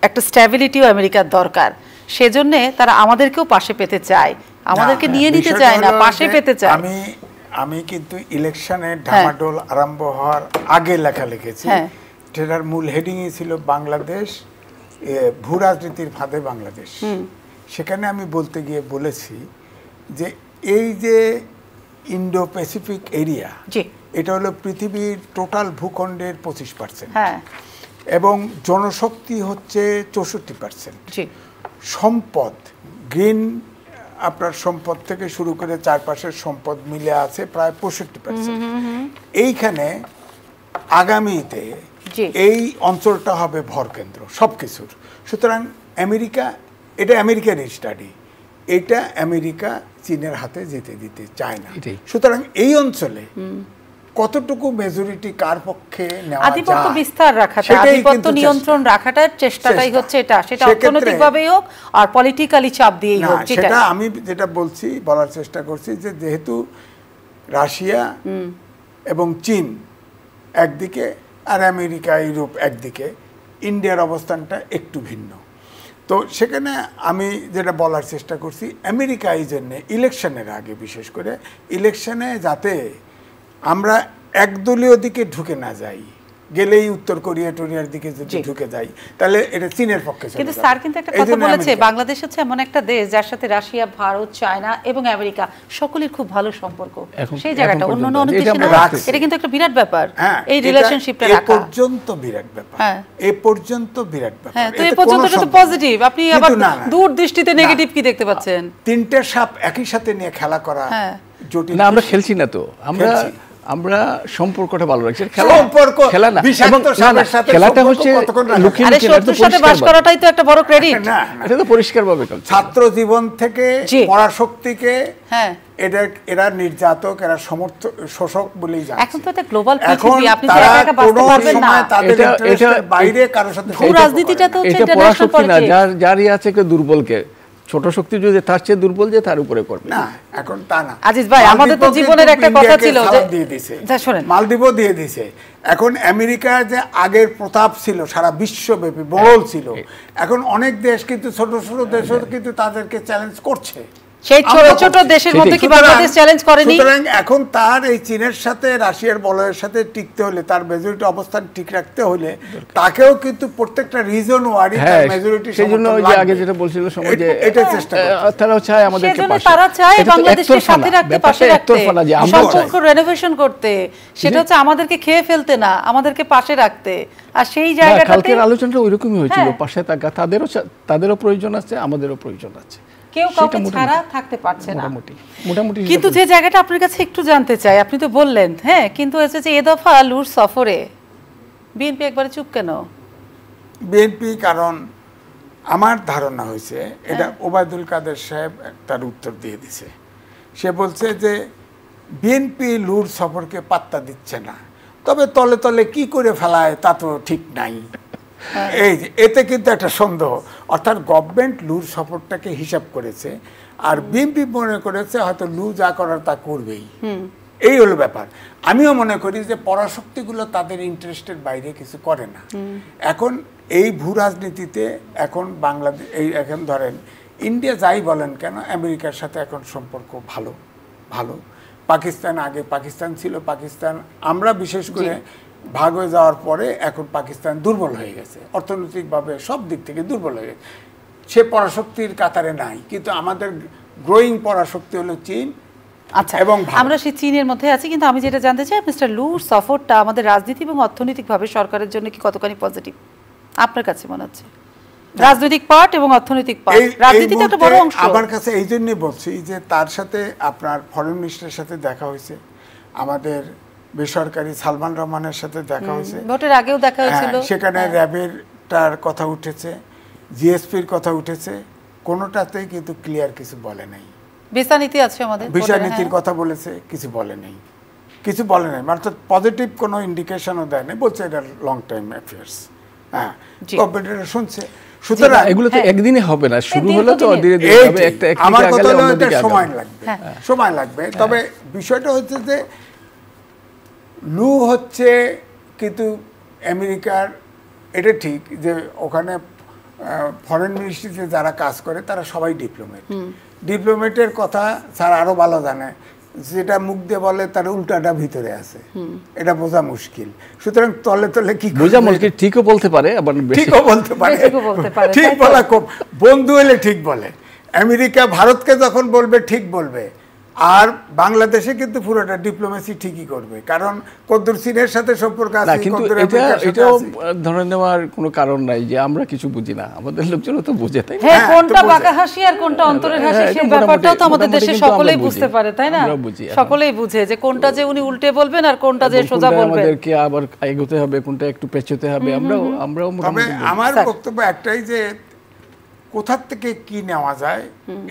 একটা স্ট্যাবিলিটিও আমেরিকার দরকার, সেজন্য তারা আমাদেরকেও পাশে পেতে চায়, আমাদেরকে নিয়ে নিতে চায় না, পাশে পেতে চায়। আমি কিন্তু ইলেকশনের ঢামাডোল আরম্ভ হওয়ার আগে লেখা লিখেছি, সেটার মূল হেডিংই ছিল বাংলাদেশ, ভূ রাজনীতির ফাঁদে বাংলাদেশ। সেখানে আমি বলতে গিয়ে বলেছি যে এই যে ইন্ডো প্যাসিফিক এরিয়া, এটা হলো পৃথিবীর টোটাল ভূখণ্ডের 25%, এবং জনশক্তি হচ্ছে 64%, সম্পদ গ্রিন আপনার সম্পদ থেকে শুরু করে চারপাশের সম্পদ মিলে আছে প্রায় 65%। এইখানে আগামীতে এই অঞ্চলটা হবে ভরকেন্দ্র সবকিছুর। সুতরাং আমেরিকা, এটা আমেরিকার স্টাডি, এটা আমেরিকা চীনের হাতে যেতে দিতে চায় না। সুতরাং এই অঞ্চলে কতটুকু মেজরিটি কার পক্ষে নেওয়া যায়, আধিপত্য বিস্তার রাখাটা, আধিপত্য নিয়ন্ত্রণ রাখাটার চেষ্টাটাই হচ্ছে এটা, সেটা অর্থনৈতিকভাবেই হোক আর পলিটিক্যালি চাপ দিয়েই হোক। সেটা আমি যেটা বলছি, বলার চেষ্টা করছি যে যেহেতু রাশিয়া এবং চীন একদিকে আর আমেরিকা ইউরোপ একদিকে, ইন্ডিয়ার অবস্থানটা একটু ভিন্ন। তো সেখানে আমি যেটা বলার চেষ্টা করছি, আমেরিকা এই জন্যে ইলেকশনের আগে, বিশেষ করে ইলেকশনে যাতে আমরা একদলীয় দিকে ঢুকে না যাই, গেলেই উত্তর কোরিয়া টোরিয়ার দিকে যদি ঢুকে যাই তাহলে এটা চীনের পক্ষে চলে যাবে। কিন্তু স্যার কিন্তু একটা কথা বলেছে, বাংলাদেশ হচ্ছে এমন একটা দেশ যার সাথে রাশিয়া, ভারত, চায়না এবং আমেরিকা সকলের খুব ভালো সম্পর্ক। সেই জায়গাটা অন্য অন্য দেশে না, এটা কিন্তু একটা বিরাট ব্যাপার। এই রিলেশনশিপটা রাখা এই পর্যন্ত বিরাট ব্যাপার। এই পর্যন্ত বিরাট ব্যাপার। হ্যাঁ, তো এই পর্যন্ত তো পজিটিভ। আপনি আবার দূর দৃষ্টিতে নেগেটিভ কি দেখতে পাচ্ছেন? তিনটে সাপ একই সাথে নিয়ে খেলা করা জটিল। না, আমরা খেলছি না তো, আমরা সম্পর্কটা ভালো রাখছি। খেলা না, খেলাটা হচ্ছে শত্রুর সাথে বাস করাটাই তো একটা বড় ক্রেডিট। এটা তো পরিষ্কারভাবে ছাত্র জীবন থেকে পরাশক্তিকে এরা নির্যাতক, এরা শোষক বলেই জানে। এখন তো এটা গ্লোবাল পৃথিবী, আপনি তো একা একা বাঁচতে পারবেন না। তাদের ইন্টারেস্টের বাইরে কারোর সাথে রাজনীতিটা তো হচ্ছে ইন্টারন্যাশনাল পলিটিক্স না, যারই আছে কেউ দুর্বলকে, ছোট শক্তি যদি তার চেয়ে দুর্বল যে তার উপরে করবে না। এখন তা না আজিজ ভাই, আমাদের তো জীবনের একটা কথা ছিল যে মালদ্বীপও দিয়ে দিয়েছে। এখন আমেরিকা যে আগের প্রতাপ ছিল সারা বিশ্বব্যাপী বড় ছিল, এখন অনেক দেশ কিন্তু ছোট ছোট দেশও কিন্তু তাদেরকে চ্যালেঞ্জ করছে। সেই ছোট ছোট দেশের মধ্যে কি বাংলাদেশ চ্যালেঞ্জ করেনি? সুতরাং এখন তার এই চীনের সাথে রাশিয়ার বলয়ের সাথে টিকতে হলে, তার মেজরিটি অবস্থান ঠিক রাখতে হলে, তাকেও কিন্তু প্রত্যেকটা রিজন ওয়ারি তার মেজরিটি, সেজন্য ওই যে আগে যেটা বলছিল সময় যে এটা চেষ্টা করছে, তারাও চায় আমাদেরকে পাশে, তারা চায় বাংলাদেশকে সাথে রাখতে, পাশে রাখতে, সম্পর্ক রেনোভেশন করতে। সেটা হচ্ছে আমাদেরকে খেয়ে ফেলতে না, আমাদেরকে পাশে রাখতে। আর সেই জায়গাটাতে কালকের আলোচনাটা ওইরকমই হয়েছিল, পাশে থাকা। তাদেরও প্রয়োজন আছে, আমাদেরও প্রয়োজন আছে। কেউ কাউকে ছাড়া থাকতে পারছে না মোটামুটি। কিন্তু যে জায়গাটা আপনার কাছে একটু জানতে চাই, আপনি তো বললেন হ্যাঁ, কিন্তু হচ্ছে যে এ দফা লুর সফরে বিএনপি একবারে চুপ কেন? বিএনপি, কারণ আমার ধারণা হয়েছে এটা ওবায়দুল কাদের সাহেব তার উত্তর দিয়ে দিছে। সে বলছে যে বিএনপি লুর সফরকে পাত্তা দিচ্ছে না, তবে তলে তলে কি করে ফেলায় তা তো ঠিক নাই। এই যে এতে কিন্তু একটা সন্দেহ, অর্থাৎ গভর্নমেন্ট লুর সফরটাকে হিসাব করেছে, আর বিএনপি মনে করেছে হয়তো লু যা করার তা করবেই। এই হলো ব্যাপার। আমিও মনে করি যে পরাশক্তিগুলো তাদের ইন্টারেস্টের বাইরে কিছু করে না। এখন এই ভূ রাজনীতিতে এখন বাংলাদেশ, এই এখন ধরেন ইন্ডিয়া যাই বলেন কেন, আমেরিকার সাথে এখন সম্পর্ক ভালো ভালো। পাকিস্তান, আগে পাকিস্তান ছিল, পাকিস্তান আমরা বিশেষ করে ভাগ হয়ে যাওয়ার পরে এখন পাকিস্তান দুর্বল হয়ে গেছে, অর্থনৈতিকভাবে সব দিক থেকে দুর্বল হয়ে গেছে। সে পরাশক্তির কাতারে নাই, কিন্তু আমাদের গ্রোয়িং পরাশক্তি হলো চীন। আচ্ছা, এবং আমরা সেই চীনের মধ্যে আছি। কিন্তু আমি যেটা জানতে চাই, মিস্টার লুর সফরটা আমাদের রাজনীতি এবং অর্থনৈতিকভাবে সরকারের জন্য কি কতখানি পজিটিভ আপনার কাছে মনে হচ্ছে? রাজনৈতিক পার্ট এবং অর্থনৈতিক পার্ট, রাজনীতিটা একটা বড় অংশ। আমার কাছে এই জন্যই বলছি যে তার সাথে আপনার ফরেন মিনিস্টারের সাথে দেখা হয়েছে, আমাদের বেসরকারি সালমান রহমানের সাথে দেখা হয়েছে, ভোটের আগেও দেখা হয়েছিল। সেখানে র্যাবের তার কথা উঠেছে, জিএসপির কথা উঠেছে, কোনোটাতেই কিন্তু ক্লিয়ার কিছু বলে নাই। ভিসা নীতি আছে আমাদের, ভিসা নীতির কথা বলেছে, কিছু বলে নাই, কিছু বলে নাই, মানে পজিটিভ কোনো ইন্ডিকেশনও দেয় নাই, বলছে এটা লং টাইম অ্যাফেয়ার্স। হ্যাঁ, গভর্নমেন্ট শুনছে। সুতরাং এগুলো তো একদিনে হবে না, শুরু হলো তো ধীরে ধীরে হবে। একটা আমার কথা হলো এটা সময় লাগবে, সময় লাগবে। তবে বিষয়টা হচ্ছে যে লু হচ্ছে, কিন্তু আমেরিকার এটা ঠিক যে ওখানে ফরেন মিনিস্ট্রিতে যারা কাজ করে তারা সবাই ডিপ্লোমেট। ডিপ্লোমেটের কথা স্যার আরো ভালো জানে, যেটা মুখ দিয়ে বলে তার উল্টাটা ভিতরে আছে, এটা বোঝা মুশকিল। সুতরাং তলে তলে কি বোঝা মুশকিল, ঠিকও বলতে পারে, আবার ঠিকও বলতে পারে, ঠিক বলা খুব, বন্ধু হলে ঠিক বলে। আমেরিকা ভারতকে যখন বলবে ঠিক বলবে, আর বাংলাদেশে কিন্তু পুরোটা ডিপ্লোমেসি ঠিকই করবে, কারণ কদ্দুর চীনের সাথে সম্পর্ক আছে। কিন্তু এটাও ধরে নেওয়ার কোনো কারণ নাই যে আমরা কিছু বুঝি না, আমাদের লোকজনও তো বুঝে, তাই না? কোনটা বাঁকা হাসি আর কোনটা অন্তরের হাসি, সেই ব্যাপারটাও তো আমাদের দেশে সকলেই বুঝতে পারে, তাই না? সকলেই বুঝে যে কোনটা যে উনি উল্টে বলবেন আর কোনটা যে সোজা বলবেন। আমাদেরকে আবার এগোতে হবে, কোনটা একটু পেছোতে হবে, আমরাও। তবে আমার বক্তব্য একটাই যে কোথা থেকে কি নেওয়া যায়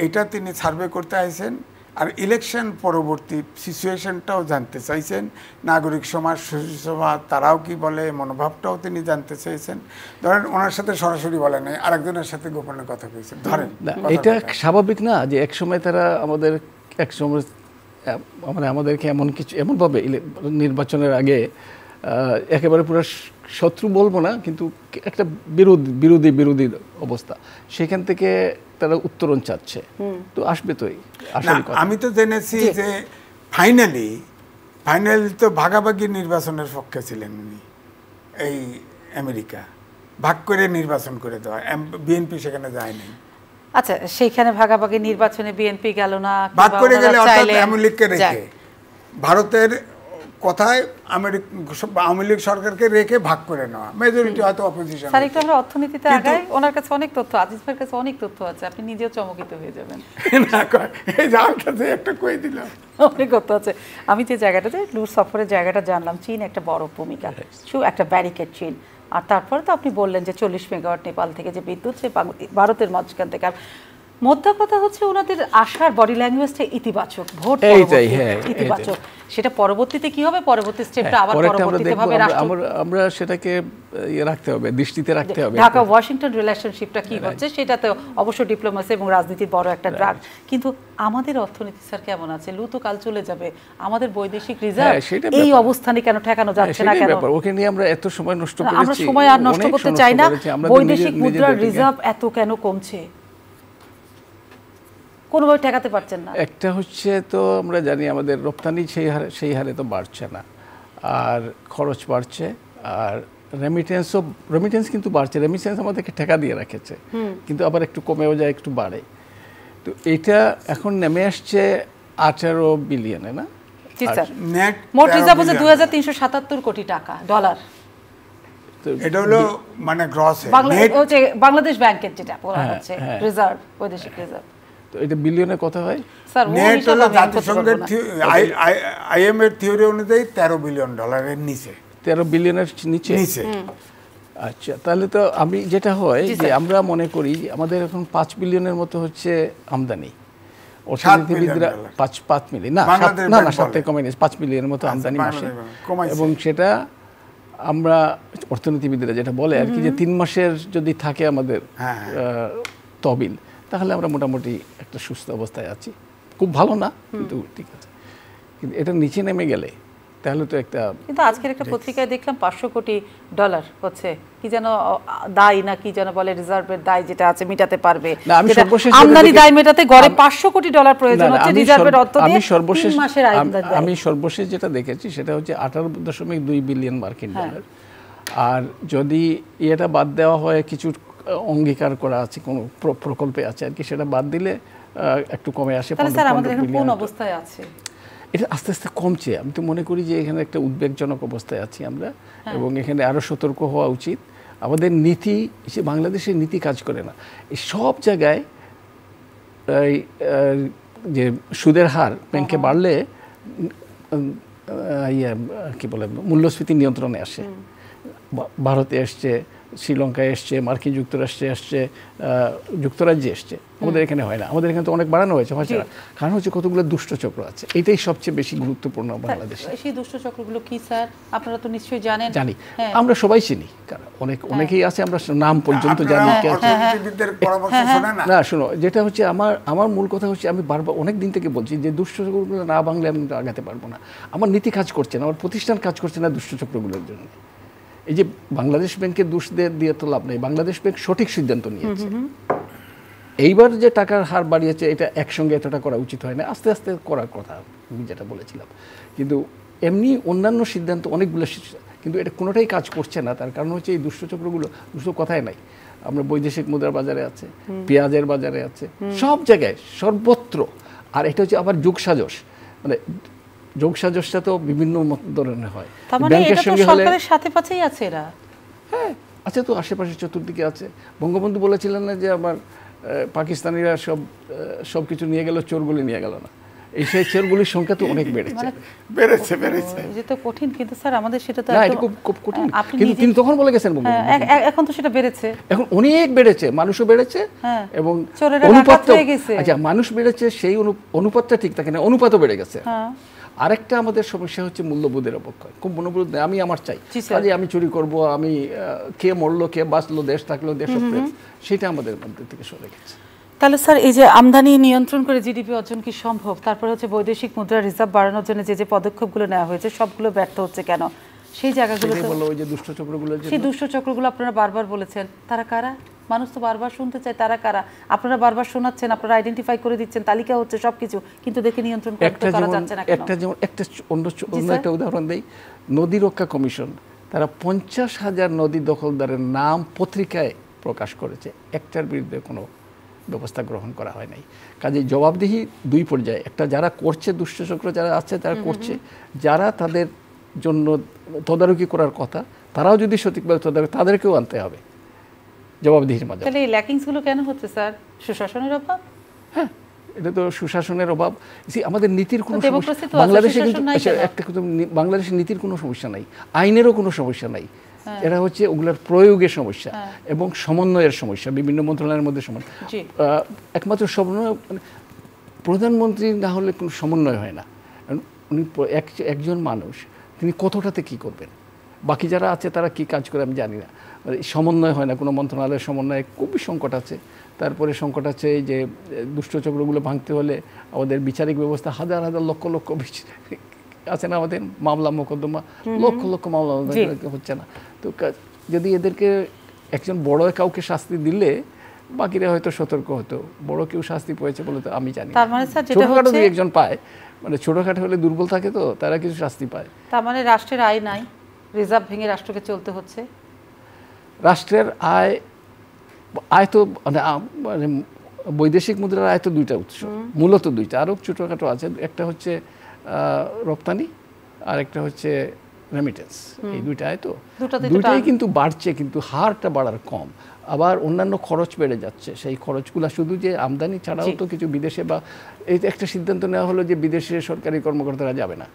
এটা তিনি সার্ভে করতে আইছেন, আর ইলেকশন পরবর্তী সিচুয়েশনটাও জানতে চাইছেন, নাগরিক সমাজ, সমাজ তারাও কি বলে, মনোভাবটাও তিনি জানতে চাইছেন। ধরেন ওনার সাথে সরাসরি বলে নাই, আরেকজনের সাথে গোপনে কথা কইছেন। ধরেন এটা স্বাভাবিক না যে এক সময় তারা আমাদেরকে এমন কিছু এমনভাবে নির্বাচনের আগে একেবারে পুরো শত্রু বলবো না, কিন্তু একটা বিরোধী অবস্থা, সেখান থেকে তারা উত্তরণ চাচ্ছে, তো আসবে তোই। আমি তো জেনেছি যে ফাইনালি তো ভাগাভাগি নির্বাচনের পক্ষে ছিলেন উনি, এই আমেরিকা ভাগ করে নির্বাচন করে দেওয়া, বিএনপি সেখানে যায়নি। আচ্ছা, সেইখানে ভাগাভাগি নির্বাচনে বিএনপি গেল না, ভাগ করে গেলে অর্থাৎ আওয়ামী লীগকে রেখে, ভারতের কথায় আওয়ামী লীগ সরকারকে রেখে ভাগ করে নেওয়া, মেজরিটি হয়তো অপোজিশন। স্যার একটু আমরা অর্থনীতিতে আগাই, ওনার কাছে অনেক তথ্য, আজিজ ভাইয়ের কাছে অনেক তথ্য আছে, আপনি নিজেও চমকিত হয়ে যাবেন। না এই যার কাছে একটা কই দিলাম, অনেক তথ্য আছে। আমি যে জায়গাটাতে লুর সফরের জায়গাটা জানলাম, চীন একটা বড় ভূমিকা, একটা ব্যারিকেড চীন, আর তারপরে তো আপনি বললেন যে 40 মেগাওয়াট নেপাল থেকে যে বিদ্যুৎ, সে ভারতের মাঝখান থেকে। আর মোদ্দা কথা হচ্ছে ওনাদের আশার বডি ল্যাঙ্গুয়েজটা ইতিবাচক, ভোট ইতিবাচক, সেটা পরবর্তীতে কি হবে, পরবর্তী স্টেপটা আবার পরবর্তীতে ভাবে আমরা সেটাকে রাখতে হবে, দৃষ্টিতে রাখতে হবে। ঢাকা ওয়াশিংটন রিলেশনশিপটা কি হচ্ছে, সেটাতে অবশ্য ডিপ্লোমেসি এবং রাজনীতির বড় একটা ড্রাগ। কিন্তু আমাদের অর্থনীতি স্যার কেমন আছে? লু তো কাল চলে যাবে, আমাদের বৈদেশিক রিজার্ভ এই অবস্থানে কেন ঠেকানো যাচ্ছে না কেন? ওকে নিয়ে আমরা এত সময় নষ্ট করেছি, আমরা সময় আর নষ্ট করতে চাই না। বৈদেশিক মুদ্রার রিজার্ভ এত কেন কমছে, কোনোভাবে ঠেকাতে পারছেন না? একটা হচ্ছে তো আমরা জানি আমাদের রপ্তানি সেই হারে তো বাড়ছে না, আর খরচ বাড়ছে, আর রেমিটেন্স কিন্তু বাড়ছে। রেমিটেন্স আমাদেরকে ঠেকা দিয়ে রাখেছে, কিন্তু আবার একটু কমেও যায়, একটু বাড়ে। তো এটা এখন নেমে আসছে 18 বিলিয়নে, না? জি স্যার, মোট রিজার্ভ হচ্ছে 2377 কোটি টাকা, ডলার। এটা হলো মানে গ্রস, বাংলাদেশ ব্যাংকের যেটা বলা হচ্ছে রিজার্ভ, বৈদেশিক রিজার্ভ। তো এটা বিলিয়নে কত হয় স্যার? নেট হলো জাতিসংঘের আইএমএফ থিওরি অনুযায়ী 13 বিলিয়ন ডলারের নিচে, 13 বিলিয়নের নিচে। আচ্ছা, তাহলে তো আমি যেটা হয় যে আমরা মনে করি আমাদের এখন 5 বিলিয়নের মতো হচ্ছে আমদানি, অর্থনীতিবিদরা 5 মিলিয়ন, না 7 থেকে কমে নিয়েছে, 5 বিলিয়নের মতো আমদানি মাসে, এবং সেটা আমরা অর্থনীতিবিদরা যেটা বলে আর কি, যে 3 মাসের যদি থাকে আমাদের তহবিল, তাহলে আমরা মোটামুটি একটা সুস্থ অবস্থায় আছি। খুব ভালো না, কিন্তু ঠিক আছে। কিন্তু এটা নিচে নেমে গেলে তাহলে তো একটা, কিন্তু আজকের একটা পত্রিকায় দেখলাম 500 কোটি ডলার হচ্ছে কি যেন দায়, না কি যেন বলে, রিজার্ভের দায় যেটা আছে মেটাতে পারবে, আমদানি দায় মেটাতে গড়ে 500 কোটি ডলার প্রয়োজন হচ্ছে রিজার্ভের অর্থ দিয়ে 3 মাসের আমদানি। আমি সর্বশেষ যেটা দেখেছি সেটা হচ্ছে 18.2 বিলিয়ন মার্কিন ডলার। আর যদি এটা বাদ দেওয়া হয়, কিছু অঙ্গীকার করা আছে, কোন প্রকল্পে আছে আর কি, সেটা বাদ দিলে একটু কমে আসে। তাহলে স্যার আমাদের এখন কোন অবস্থায় আছে? এটা আস্তে আস্তে কমছে। আমি তো মনে করি যে এখানে একটা উদ্বেগজনক অবস্থায় আছি আমরা, এবং এখানে আরো সতর্ক হওয়া উচিত। আমাদের নীতি, বাংলাদেশের নীতি কাজ করে না। এই সব জায়গায় যে সুদের হার ব্যাংকে বাড়লে কি বলে মূল্যস্ফীতি নিয়ন্ত্রণে আসে। ভারতে আসছে, শ্রীলঙ্কায় এসছে, মার্কিন যুক্তরাষ্ট্রে আসছে, যুক্তরাজ্যে এসছে, আমাদের এখানে হয় না। আমাদের এখানে তো অনেক বাড়ানো হয়েছে, হয়েছে না, কারণ হচ্ছে কতগুলো দুষ্ট চক্র আছে। এটাই সবচেয়ে বেশি গুরুত্বপূর্ণ বাংলাদেশে। সেই দুষ্ট চক্রগুলো কি স্যার? আপনারা তো নিশ্চয়ই জানেন। জানি, আমরা সবাই চিনি, কারণ অনেকেই আছে, আমরা নাম পর্যন্ত জানি। না শুনো, যেটা হচ্ছে আমার মূল কথা হচ্ছে, আমি বারবার অনেক দিন থেকে বলছি যে দুষ্ট চক্রগুলো না বাংলায় আমি আগাতে পারবো না। আমার নীতি কাজ করছে না, আমার প্রতিষ্ঠান কাজ করছে না দুষ্ট চক্রগুলোর জন্য। এই যে বাংলাদেশ ব্যাংকের দোষ দিয়ে তো লাভ নেই, বাংলাদেশ ব্যাংক সঠিক সিদ্ধান্ত নিয়েছে। এইবার যে টাকার হার বাড়িয়েছে, এটা একসঙ্গে এতটা করা উচিত হয় না, আস্তে আস্তে করার কথা আমি যেটা বলেছিলাম। কিন্তু এমনি অন্যান্য সিদ্ধান্ত অনেকগুলো, কিন্তু এটা কোনোটাই কাজ করছে না। তার কারণ হচ্ছে এই দুষ্ট চক্রগুলো দুষ্ট কথাই নাই। আমরা বৈদেশিক মুদ্রার বাজারে আছে, পেঁয়াজের বাজারে আছে, সব জায়গায় সর্বত্র। আর এটা হচ্ছে আবার যোগসাজশ, মানে যোগসাজশটা তো বিভিন্ন ধরনের হয়। ব্যাংকের সঙ্গে হলে সরকারের সাথে পাশেই আছে এরা। হ্যাঁ আছে তো, আশেপাশে চতুর্দিকে আছে। বঙ্গবন্ধু বলেছিলেন না যে আমার পাকিস্তানিরা সব কিছু নিয়ে গেল, চোরগুলি নিয়ে গেল না। এই সেই চোরগুলির সংখ্যা তো অনেক বেড়েছে। যেটা কঠিন, কিন্তু স্যার আমাদের সেটা তো খুব কঠিন। কিন্তু তখন বলে গেছেন এখন তো সেটা বেড়েছে, এখন অনেক বেড়েছে, মানুষও বেড়েছে, এবং অনুপাত, আচ্ছা মানুষ বেড়েছে, সেই অনুপাতটা ঠিক থাকে না, অনুপাতও বেড়ে গেছে। আরেকটা আমাদের সমস্যা হচ্ছে মূল্যবোধের অবক্ষয়। খুব মূল্যবোধ নেই, আমি আমার চাই, কাজে আমি চুরি করব, আমি কে মরলো কে বাঁচলো, দেশ থাকলো দেশপ্রেম, সেটা আমাদের মধ্যে থেকে সরে গেছে। তাহলে স্যার এই যে আমদানি নিয়ন্ত্রণ করে জিডিপি অর্জন কি সম্ভব? তারপরে হচ্ছে বৈদেশিক মুদ্রা রিজার্ভ বাড়ানোর জন্য যে পদক্ষেপগুলো নেওয়া হয়েছে সবগুলো ব্যর্থ হচ্ছে কেন? সেই জায়গাগুলো বললো ওই যে দুষ্ট চক্রগুলো, সেই দুষ্ট চক্রগুলো আপনারা বারবার বলেছেন, তারা কারা? মানুষ তো বারবার শুনতে চায় তারা কারা। আপনারা বারবার শোনাচ্ছেন, আপনারা আইডেন্টিফাই করে দিচ্ছেন, তালিকা হচ্ছে সবকিছু, কিন্তু দেখে নিয়ন্ত্রণ করতে পারা যাচ্ছে না কেন? একটা যেমন অন্য একটা উদাহরণ দেই, নদী রক্ষা কমিশন তারা 50,000 নদী দখলদারের নাম পত্রিকায় প্রকাশ করেছে, একটার বিরুদ্ধে কোনো ব্যবস্থা গ্রহণ করা হয় নাই। কাজে জবাবদিহি দুই পর্যায়ে, একটা যারা করছে দুষ্টচক্র যারা আছে তারা করছে, যারা তাদের জন্য তদারকি করার কথা তারাও যদি সঠিকভাবে তদারকি, তাদেরকেও আনতে হবে জবাবদিহির মাঝে। তাহলে এই ল্যাকিংসগুলো কেন হচ্ছে স্যার? সুশাসনের অভাব? হ্যাঁ, এটা তো সুশাসনের অভাব। আমাদের নীতির কোনো বাংলাদেশে কিন্তু একটা বাংলাদেশের নীতির কোনো সমস্যা নাই, আইনেরও কোনো সমস্যা নাই, এটা হচ্ছে ওগুলোর প্রয়োগের সমস্যা এবং সমন্বয়ের সমস্যা, বিভিন্ন মন্ত্রণালয়ের মধ্যে সমন্বয়। একমাত্র সমন্বয় প্রধানমন্ত্রী না হলে কোনো সমন্বয় হয় না। উনি একজন মানুষ, তিনি কতটাতে কি করবেন, বাকি যারা আছে তারা কি কাজ করে আমি জানি না। সমন্বয় হয় না, কোনো মন্ত্রণালয়ের সমন্বয়ে খুবই সংকট আছে। তারপরে সংকট আছে এই যে দুষ্টচক্রগুলো ভাঙতে হলে আমাদের বিচারিক ব্যবস্থা, হাজার হাজার লক্ষ লক্ষ আছে না আমাদের মামলা মোকদ্দমা, লক্ষ লক্ষ মামলা হচ্ছে না। তো যদি এদেরকে একজন বড় কাউকে শাস্তি দিলে বাকিরা হয়তো সতর্ক হতো, বড় কেউ শাস্তি পেয়েছে বলে তো আমি জানি। ছোটখাটো দুই একজন পায়, মানে ছোটখাটো হলে দুর্বল থাকে তো তারা কিছু শাস্তি পায়। তার মানে রাষ্ট্রের আয় নাই, রিজার্ভ ভেঙে রাষ্ট্রকে চলতে হচ্ছে। রাষ্ট্রের আয় তো মানে বৈদেশিক মুদ্রার আয় তো দুইটা উৎস, মূলত দুইটা, আরও ছোটোখাটো আছে। একটা হচ্ছে রপ্তানি আর একটা হচ্ছে রেমিটেন্স, এই দুইটা আয় তো দুইটাই কিন্তু বাড়ছে, কিন্তু হারটা বাড়ার কম। আবার অন্যান্য খরচ বেড়ে যাচ্ছে, সেই খরচগুলো শুধু যে আমদানি ছাড়াও তো কিছু বিদেশে, বা এই একটা সিদ্ধান্ত নেওয়া হলো যে বিদেশে সরকারি কর্মকর্তারা যাবে না,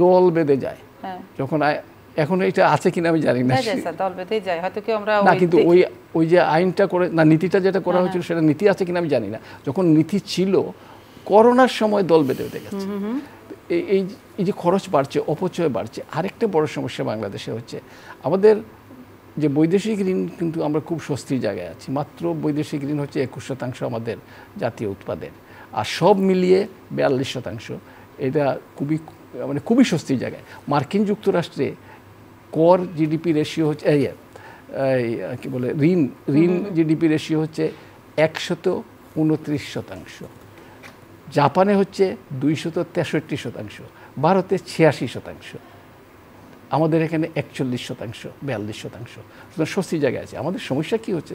দল বেঁধে যায় যখন এখন এটা আছে কিনা আমি জানি না, না কিন্তু ওই যে আইনটা করে না, নীতিটা যেটা করা হয়েছিল সেটা নীতি আছে কিনা আমি জানি না। যখন নীতি ছিল করোনার সময় দল বেঁধে বেঁধে গেছে। এই যে খরচ বাড়ছে, অপচয় বাড়ছে। আরেকটা বড় সমস্যা বাংলাদেশে হচ্ছে আমাদের যে বৈদেশিক ঋণ, কিন্তু আমরা খুব স্বস্তির জায়গায় আছি। মাত্র বৈদেশিক ঋণ হচ্ছে 21% আমাদের জাতীয় উৎপাদের, আর সব মিলিয়ে 42%। এটা খুবই স্বস্তির জায়গায়। মার্কিন যুক্তরাষ্ট্রে কর জিডিপি রেশিও হচ্ছে কি বলে ঋণ জিডিপি রেশিও হচ্ছে 129%, জাপানে হচ্ছে 263%, ভারতে 86%, আমাদের এখানে 41%, 42%। সুতরাং স্বস্তির জায়গায় আছে। আমাদের সমস্যা কি হচ্ছে,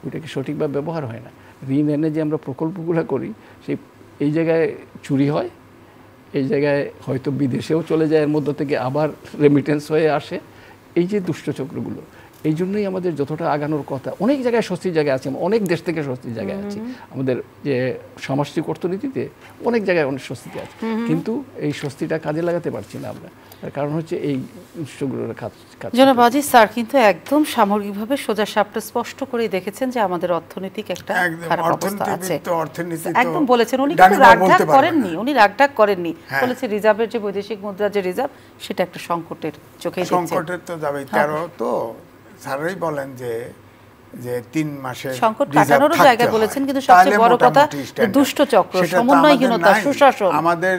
ওইটাকে সঠিকভাবে ব্যবহার হয় না। ঋণ এনে যে আমরা প্রকল্পগুলো করি, এই জায়গায় চুরি হয়, এই জায়গায় হয়তো বিদেশেও চলে যায়, এর মধ্য থেকে আবার রেমিটেন্স হয়ে আসে। এই যে দুষ্টচক্রগুলো, এই জন্যই আমাদের যতটা আগানোর কথা, অনেক জায়গায় স্বস্তির জায়গায় আছে, অনেক দেশ থেকে স্বস্তির জায়গায় আছি। আমাদের যে সামষ্টিক অর্থনীতিতে অনেক জায়গায় অনেক স্বস্তিতে আছে, কিন্তু এই স্বস্তিটা কাজে লাগাতে পারছি না আমরা। তার কারণ হচ্ছে এই দুষ্টগুলোর কাজ। জনাব আজিজ স্যার কিন্তু একদম সামগ্রিকভাবে সোজা সাপটা স্পষ্ট করেই দেখেছেন যে আমাদের অর্থনৈতিক একটা খারাপ অবস্থা আছে, একদম বলেছেন। উনি কিন্তু রাগঢাক করেননি, বলেছে রিজার্ভের যে বৈদেশিক মুদ্রার যে রিজার্ভ, সেটা একটা সংকটের চোখে দিচ্ছে। সংকটের তো যাবে 13 তো স্যারই বলেন যে 3 মাসের সংকট কাটানোর জায়গা বলেছেন, কিন্তু সবচেয়ে বড় কথা দুষ্টচক্র, সমন্বয়হীনতা, সুশাসন আমাদের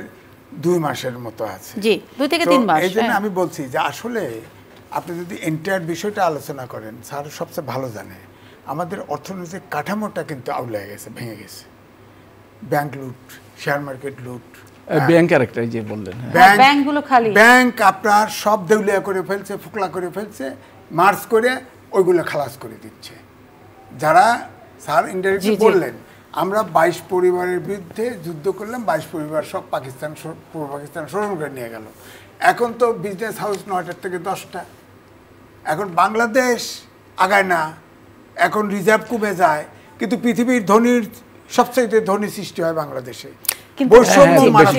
2 মাসের মতো আছে। জি, 2 থেকে 3 মাস। এই জন্য আমি বলছি যে আসলে আপনি যদি এন্টায়ার বিষয়টা আলোচনা করেন, স্যার সবচেয়ে ভালো জানে আমাদের অর্থনৈতিক কাঠামোটা কিন্তু আউলায় গেছে, ভেঙে গেছে। ব্যাংক লুট, শেয়ার মার্কেট লুট, ব্যাংক আরেকটা যে বললেন, ব্যাংকগুলো খালি, ব্যাংক আপনার সব দেউলিয়া করে ফেলছে, ফোকলা করে ফেলছে, মার্চ করে ওইগুলো খালাস করে দিচ্ছে। যারা স্যার ইনডাইরেক্টলি বললেন আমরা 22 পরিবারের বিরুদ্ধে যুদ্ধ করলাম, 22 পরিবার সব পাকিস্তান, পূর্ব পাকিস্তান শোষণ করে নিয়ে গেল। এখন তো বিজনেস হাউস 9টা থেকে 10টা। এখন বাংলাদেশ আগায় না, এখন রিজার্ভ কমে যায়, কিন্তু পৃথিবীর ধনীর সবচেয়ে ধনী সৃষ্টি হয় বাংলাদেশে।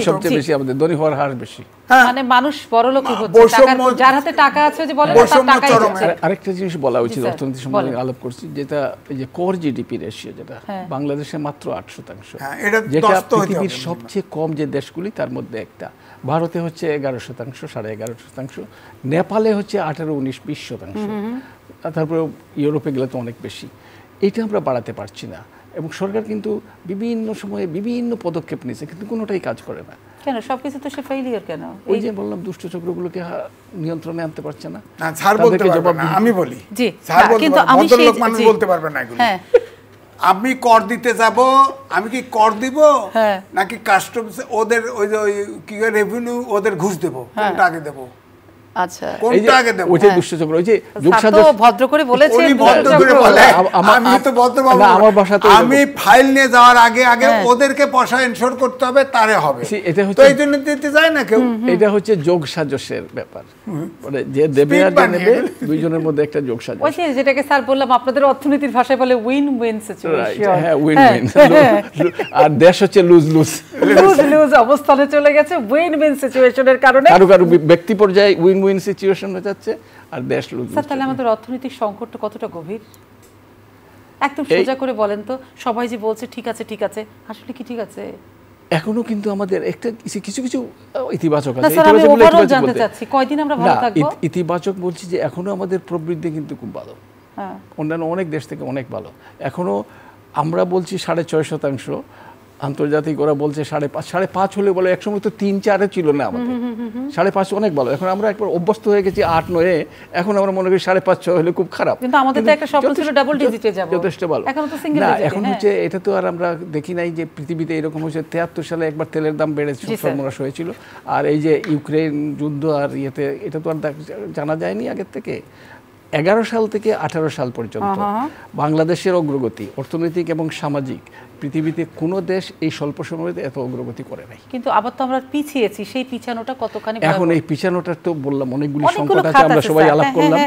সবচেয়ে বেশি আমাদের ধনী হওয়ার হার বেশি, মানে মানুষ বড়লোকই হচ্ছে, যার হাতে টাকা আছে যে বলে তার টাকাই আছে। আরেকটা জিনিস বলা উচিত, অর্থনীতি সম্বন্ধে আলাপ করছি, যেটা এই যে কোর জিডিপি রেশিও, যেটা বাংলাদেশে মাত্র 8%, যেটা পৃথিবীর সবচেয়ে কম যে দেশগুলি তার মধ্যে একটা। ভারতে হচ্ছে 11%, 11.5%, নেপালে হচ্ছে 18, 19, 20%, তারপরে ইউরোপে গেলে তো অনেক বেশি। এটা আমরা বাড়াতে পারছি না। এবং সরকার কিন্তু বিভিন্ন সময়ে বিভিন্ন পদক্ষেপ নিয়েছে, কিন্তু কোনোটাই কাজ করে না। কেন সবকিছু তো সে ফেইলিয়ার কেন? ওই যে বললাম, দুষ্ট চক্রগুলোকে নিয়ন্ত্রণে আনতে পারছে না। না স্যার বলতে পারবে না, আমি বলি। জি, স্যার কিন্তু বলতে আমি ভদ্রলোক মানুষ বলতে পারবে না এগুলো। হ্যাঁ, আমি কর দিতে যাব, আমি কি কর দিব নাকি কাস্টমস ওদের ওই যে কি রেভিনিউ ওদের ঘুষ দেব, কোনটা আগে দেব? আচ্ছা, কোনটা আগে দেব? ওইটাই দুষ্ট চক্র। ওই যে যোগসাজশ ভদ্র করে বলেছে, উনি ভদ্র করে বলে, আমি তো ভদ্র বলবো না, আমার ভাষা তো আমি ফাইল নিয়ে যাওয়ার আগে আগে ওদেরকে পয়সা এনশোর করতে হবে, তারে হবে। এটা হচ্ছে, তো এই জন্য দিতে যায় না কেউ। এটা হচ্ছে যোগসাজশের ব্যাপার, মানে যে দেবে আর যে নেবে দুইজনের মধ্যে একটা যোগসাজশ। ওই যেটাকে স্যার বললাম আপনাদের অর্থনীতির ভাষায় বলে উইন উইন সিচুয়েশন। হ্যাঁ, উইন উইন। আর দেশ হচ্ছে লুজ লুজ লুজ লুজ অবস্থানে চলে গেছে উইন উইন সিচুয়েশনের কারণে। কারো কারো ব্যক্তি পর্যায়ে উইন উইন সিচুয়েশন হয়ে যাচ্ছে আর দেশ লুজ। স্যার তাহলে আমাদের অর্থনৈতিক সংকটটা কতটা গভীর একদম সোজা করে বলেন তো? সবাই যে বলছে ঠিক আছে ঠিক আছে, আসলে কি ঠিক আছে? এখনো কিন্তু আমাদের একটা কিছু কিছু ইতিবাচক আছে। ইতিবাচক জানতে চাচ্ছি, কয়দিন আমরা ভালো থাকবো? ইতিবাচক বলছি যে এখনো আমাদের প্রবৃদ্ধি কিন্তু খুব ভালো, অন্যান্য অনেক দেশ থেকে অনেক ভালো। এখনো আমরা বলছি 6.5%, আন্তর্জাতিক ওরা বলছে 5.5, 5.5 হলে বলে একসময় তো 3-4 ছিল না আমাদের, 5.5 অনেক ভালো। এখন আমরা একবার অভ্যস্ত হয়ে গেছি 8-9-এ, এখন আমরা মনে করি 5.5-6 হলে খুব খারাপ। কিন্তু আমাদের তো একটা স্বপ্ন ছিল ডাবল ডিজিটে যাব, যথেষ্ট ভালো। এখন তো সিঙ্গেল ডিজিটে। এখন হচ্ছে এটা তো আর আমরা দেখি নাই যে পৃথিবীতে এরকম হয়েছে। 73 সালে একবার তেলের দাম বেড়ে সর্বনাশ হয়েছিল, আর এই যে ইউক্রেন যুদ্ধ আর ইয়েতে এটা তো আর জানা যায়নি আগের থেকে। 11 সাল থেকে 18 সাল পর্যন্ত বাংলাদেশের অগ্রগতি অর্থনৈতিক এবং সামাজিক পৃথিবীতে কোনো দেশ এই স্বল্প সময়ে এত অগ্রগতি করে নাই। কিন্তু আবার তো আমরা পিছিয়েছি, সেই পিছানোটা কতখানি? এখন এই পিছানোটা তো বললাম অনেকগুলি সংকট আছে, আমরা সবাই আলাপ করলাম।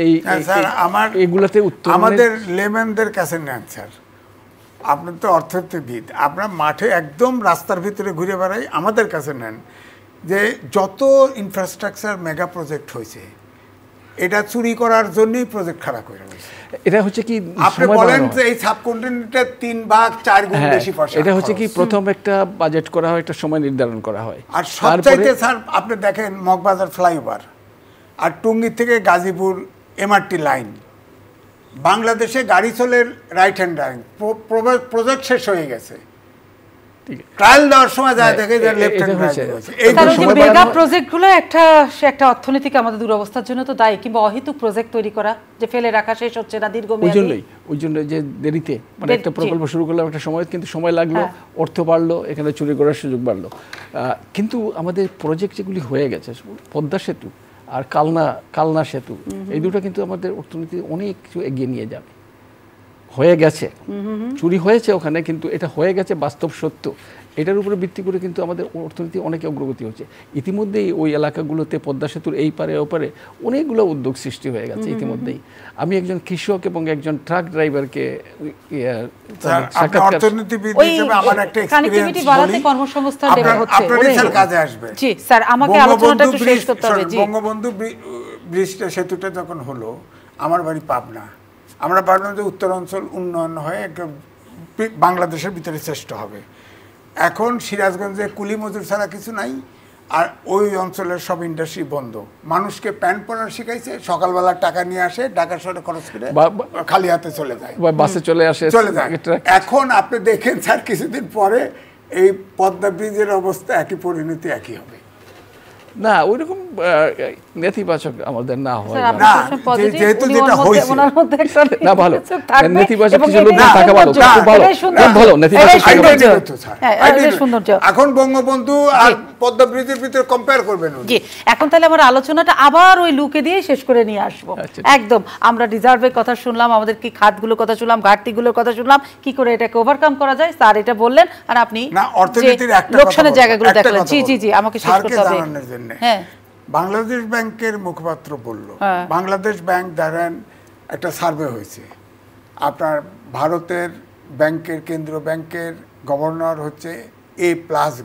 এই স্যার আমার এগুলাতে উত্তর আমাদের লেম্যানদের কাছে নেন স্যার, আপনার তো অর্থনীতিবিদ, আপনার মাঠে একদম রাস্তার ভিতরে ঘুরে বেড়াই, আমাদের কাছে নেন যে যত ইনফ্রাস্ট্রাকচার মেগা প্রজেক্ট হয়েছে এটা চুরি করার জন্যই প্রজেক্ট খারাপ হয়ে গেছে। এটা হচ্ছে কি আপনি বলেন যে এই সাবকন্টিনেন্টে 3 ভাগ 4 গুণ বেশি পয়সা। এটা হচ্ছে কি প্রথম একটা বাজেট করা হয়, একটা সময় নির্ধারণ করা হয়, আর সবচাইতে স্যার আপনি দেখেন মগবাজার ফ্লাইওভার আর টুঙ্গি থেকে গাজীপুর এমআরটি লাইন, বাংলাদেশে গাড়ি চলে রাইট হ্যান্ড ড্রাইভ, প্রজেক্ট শেষ হয়ে গেছে, ট্রায়াল দেওয়ার সময় যায় দেখে যে লেফট হ্যান্ড ড্রাইভ হয়েছে। এই মেগা প্রজেক্টগুলো একটা অর্থনৈতিক আমাদের দুরবস্থার জন্য তো দায়ী, কিংবা অহেতুক প্রজেক্ট তৈরি করা যে ফেলে রাখা, শেষ হচ্ছে না দীর্ঘমেয়াদী। ওই জন্য যে দেরিতে মানে একটা প্রকল্প শুরু করলাম একটা সময়, কিন্তু সময় লাগলো, অর্থ বাড়লো, এখানে চুরি করার সুযোগ বাড়লো। কিন্তু আমাদের প্রজেক্ট যেগুলি হয়ে গেছে, পদ্মা সেতু আর কালনা সেতু, এই দুটো কিন্তু আমাদের অর্থনীতি অনেক কিছু এগিয়ে নিয়ে যাবে। হয়ে গেছে, চুরি হয়েছে ওখানে, কিন্তু এটা হয়ে গেছে বাস্তব সত্য। এটার উপরে ভিত্তি করে কিন্তু আমাদের অর্থনীতি অনেক অগ্রগতি হচ্ছে। ইতিমধ্যেই ওই এলাকাগুলোতে পদ্মা সেতুর এই পারে ওপারে অনেকগুলো উদ্যোগ সৃষ্টি হয়ে গেছে ইতিমধ্যেই। আমি একজন কৃষক এবং একজন ট্রাক ড্রাইভারকে অর্থনীতিবিদ হিসেবে আমার একটা এক্সপেরিয়েন্স বলি, কর্মসংস্থান দেওয়া হচ্ছে, আপনাদের স্যার কাজে আসবে। জি স্যার, আমাকে আলোচনাটা একটু শেষ করতে হবে। জি, বঙ্গবন্ধু ব্রিজটা সেতুটা যখন হলো, আমার বাড়ি পাবনা, আমরা ভাবলাম যে উত্তরাঞ্চল উন্নয়ন হয়ে বাংলাদেশের ভিতরে শ্রেষ্ঠ হবে। এখন সিরাজগঞ্জে কুলি মজুর ছাড়া কিছু নাই, আর ওই অঞ্চলের সব ইন্ডাস্ট্রি বন্ধ। মানুষকে প্যান্ট পরার শিখাইছে, সকালবেলা টাকা নিয়ে আসে, ঢাকার শহরে খরচ করে খালি হাতে চলে যায়, বাসে চলে যায়। এখন আপনি দেখেন স্যার কিছুদিন পরে এই পদ্মা ব্রিজের অবস্থা একই পরিণতি একই হবে। না ওইরকম নেতিবাচক আমাদের না হয় না, যেহেতু যেটা হয়েছে না ভালো, নেতিবাচক কিছু লোক না থাকা ভালো, ভালো নেতিবাচক। এখন বঙ্গবন্ধু আর পদ্মা ব্রিজের ভিতরে কম্পেয়ার করবেন। জি, এখন তাহলে আমরা আলোচনাটা আবার ওই লুকে দিয়ে শেষ করে নিয়ে আসবো। একদম আমরা রিজার্ভের কথা শুনলাম, আমাদের কি খাতগুলোর কথা শুনলাম, ঘাটতিগুলোর কথা শুনলাম, কি করে এটাকে ওভারকাম করা যায় স্যার এটা বললেন, আর আপনি না অর্থনীতির একটা লোকসানের জায়গাগুলো দেখলেন। জি জি জি, আমাকে শেষ করতে হবে। হ্যাঁ, বাংলাদেশ ব্যাংকের মুখপাত্র বলল, বাংলাদেশ ব্যাংক ধরেন একটা সার্ভে হয়েছে, আপনার ভারতের ব্যাংকের কেন্দ্রীয় ব্যাংকের গভর্নর হচ্ছে A+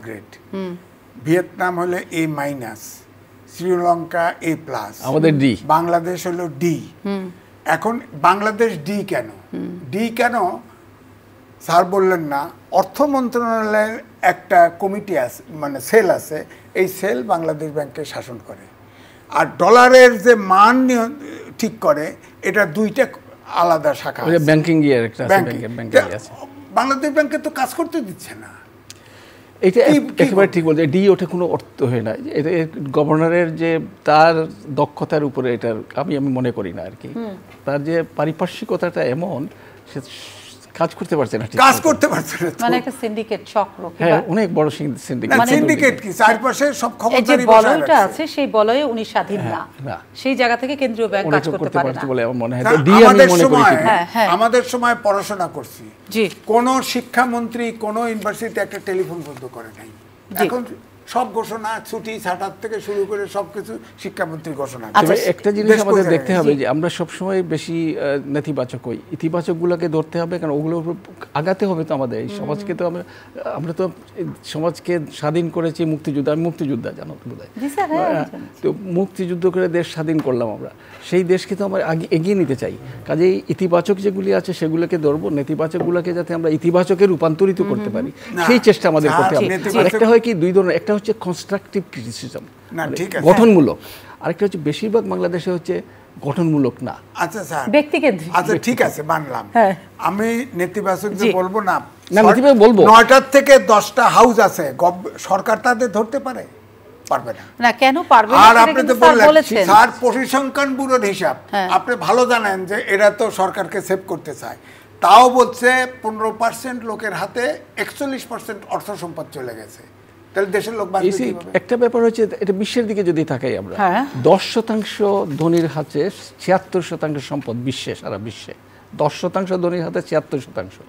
গ্রেড, ভিয়েতনাম হলো A-, শ্রীলঙ্কা A+, আমাদের D, বাংলাদেশ হলো D। এখন বাংলাদেশ ডি কেন স্যার বললেন না? অর্থ মন্ত্রণালয়ের একটা কমিটি আছে, মানে সেল আছে, এই সেল বাংলাদেশ ব্যাংকে শাসন করে, আর ডলারের যে মান ঠিক করে, এটা দুইটা আলাদা শাখা, ব্যাংকিং ইয়ার একটা আছে, ব্যাংকিং আছে। বাংলাদেশ ব্যাংকে তো কাজ করতে দিচ্ছে না। এটা একেবারে ঠিক বলছে ডি, ওটা কোনো অর্থ হয় না। এটা গভর্নরের যে তার দক্ষতার উপরে এটার আমি মনে করি না আর কি। তার যে পারিপার্শ্বিকতাটা এমন, সে কাজ করতে পারছে না, কাজ করতে পারছে না, মানে একটা সিন্ডিকেট চক্র। হ্যাঁ, অনেক বড় সিন্ডিকেট। মানে সিন্ডিকেট কি চারপাশে সব ক্ষমতারই বলয়টা আছে, সেই বলয়ে উনি স্বাধীন না, সেই জায়গা থেকে কেন্দ্রীয় ব্যাংক কাজ করতে পারে না বলে আমার মনে হয়। আমাদের সময় পড়াশোনা করছি, জি, কোন শিক্ষামন্ত্রী কোন ইউনিভার্সিটিতে একটা টেলিফোন বন্ধ করে নাই। এখন সব ঘোষণা, ছুটি ছাটার থেকে শুরু করে সবকিছু শিক্ষামন্ত্রী ঘোষণা। একটা জিনিস আমাদের দেখতে হবে যে আমরা সবসময় বেশি নেতিবাচক হই, ইতিবাচকগুলোকে ধরতে হবে, কারণ ওগুলো আগাতে হবে তো আমাদের এই সমাজকে। তো আমরা তো সমাজকে স্বাধীন করেছি মুক্তিযুদ্ধ, আমি মুক্তিযোদ্ধা, জানো তো বোধ হয়। তো মুক্তিযুদ্ধ করে দেশ স্বাধীন করলাম আমরা, সেই দেশকে তো আমরা আগে এগিয়ে নিতে চাই। কাজেই ইতিবাচক যেগুলি আছে সেগুলোকে ধরবো, নেতিবাচকগুলোকে যাতে আমরা ইতিবাচকে রূপান্তরিত করতে পারি সেই চেষ্টা আমাদের করতে হবে। আরেকটা হয় কি, দুই ধরনের, একটা হচ্ছে কনস্ট্রাকটিভ ক্রিটিসিজম, গঠনমূলক, আরেকটা হচ্ছে বেশিরভাগ বাংলাদেশে হচ্ছে গঠনমূলক না। আচ্ছা স্যার, ব্যক্তিকেন্দ্রিক। আচ্ছা ঠিক আছে, মানলাম। আমি নেতিবাচক যে বলবো না, নেতিবাচক বলবো। 9টা থেকে 10টা হাউস আছে, সরকার তাদের ধরতে পারে? পারবে না। না, কেন পারবে না? আর আপনি তো বললেন স্যার পরিসংখ্যান ব্যুরোর হিসাব, আপনি ভালো জানেন যে এরা তো সরকারকে সেভ করতে চায়। তাও বলছে 15% লোকের হাতে 41% অর্থ সম্পদ চলে গেছে। তাহলে দেশের লোক বাঁচবে কিভাবে? একটা ব্যাপার হচ্ছে, এটা বিশ্বের দিকে যদি তাকাই আমরা, 10% ধনীর হাতে 76% সম্পদ বিশ্বে, সারা বিশ্বে 10% ধনীর হাতে 76%,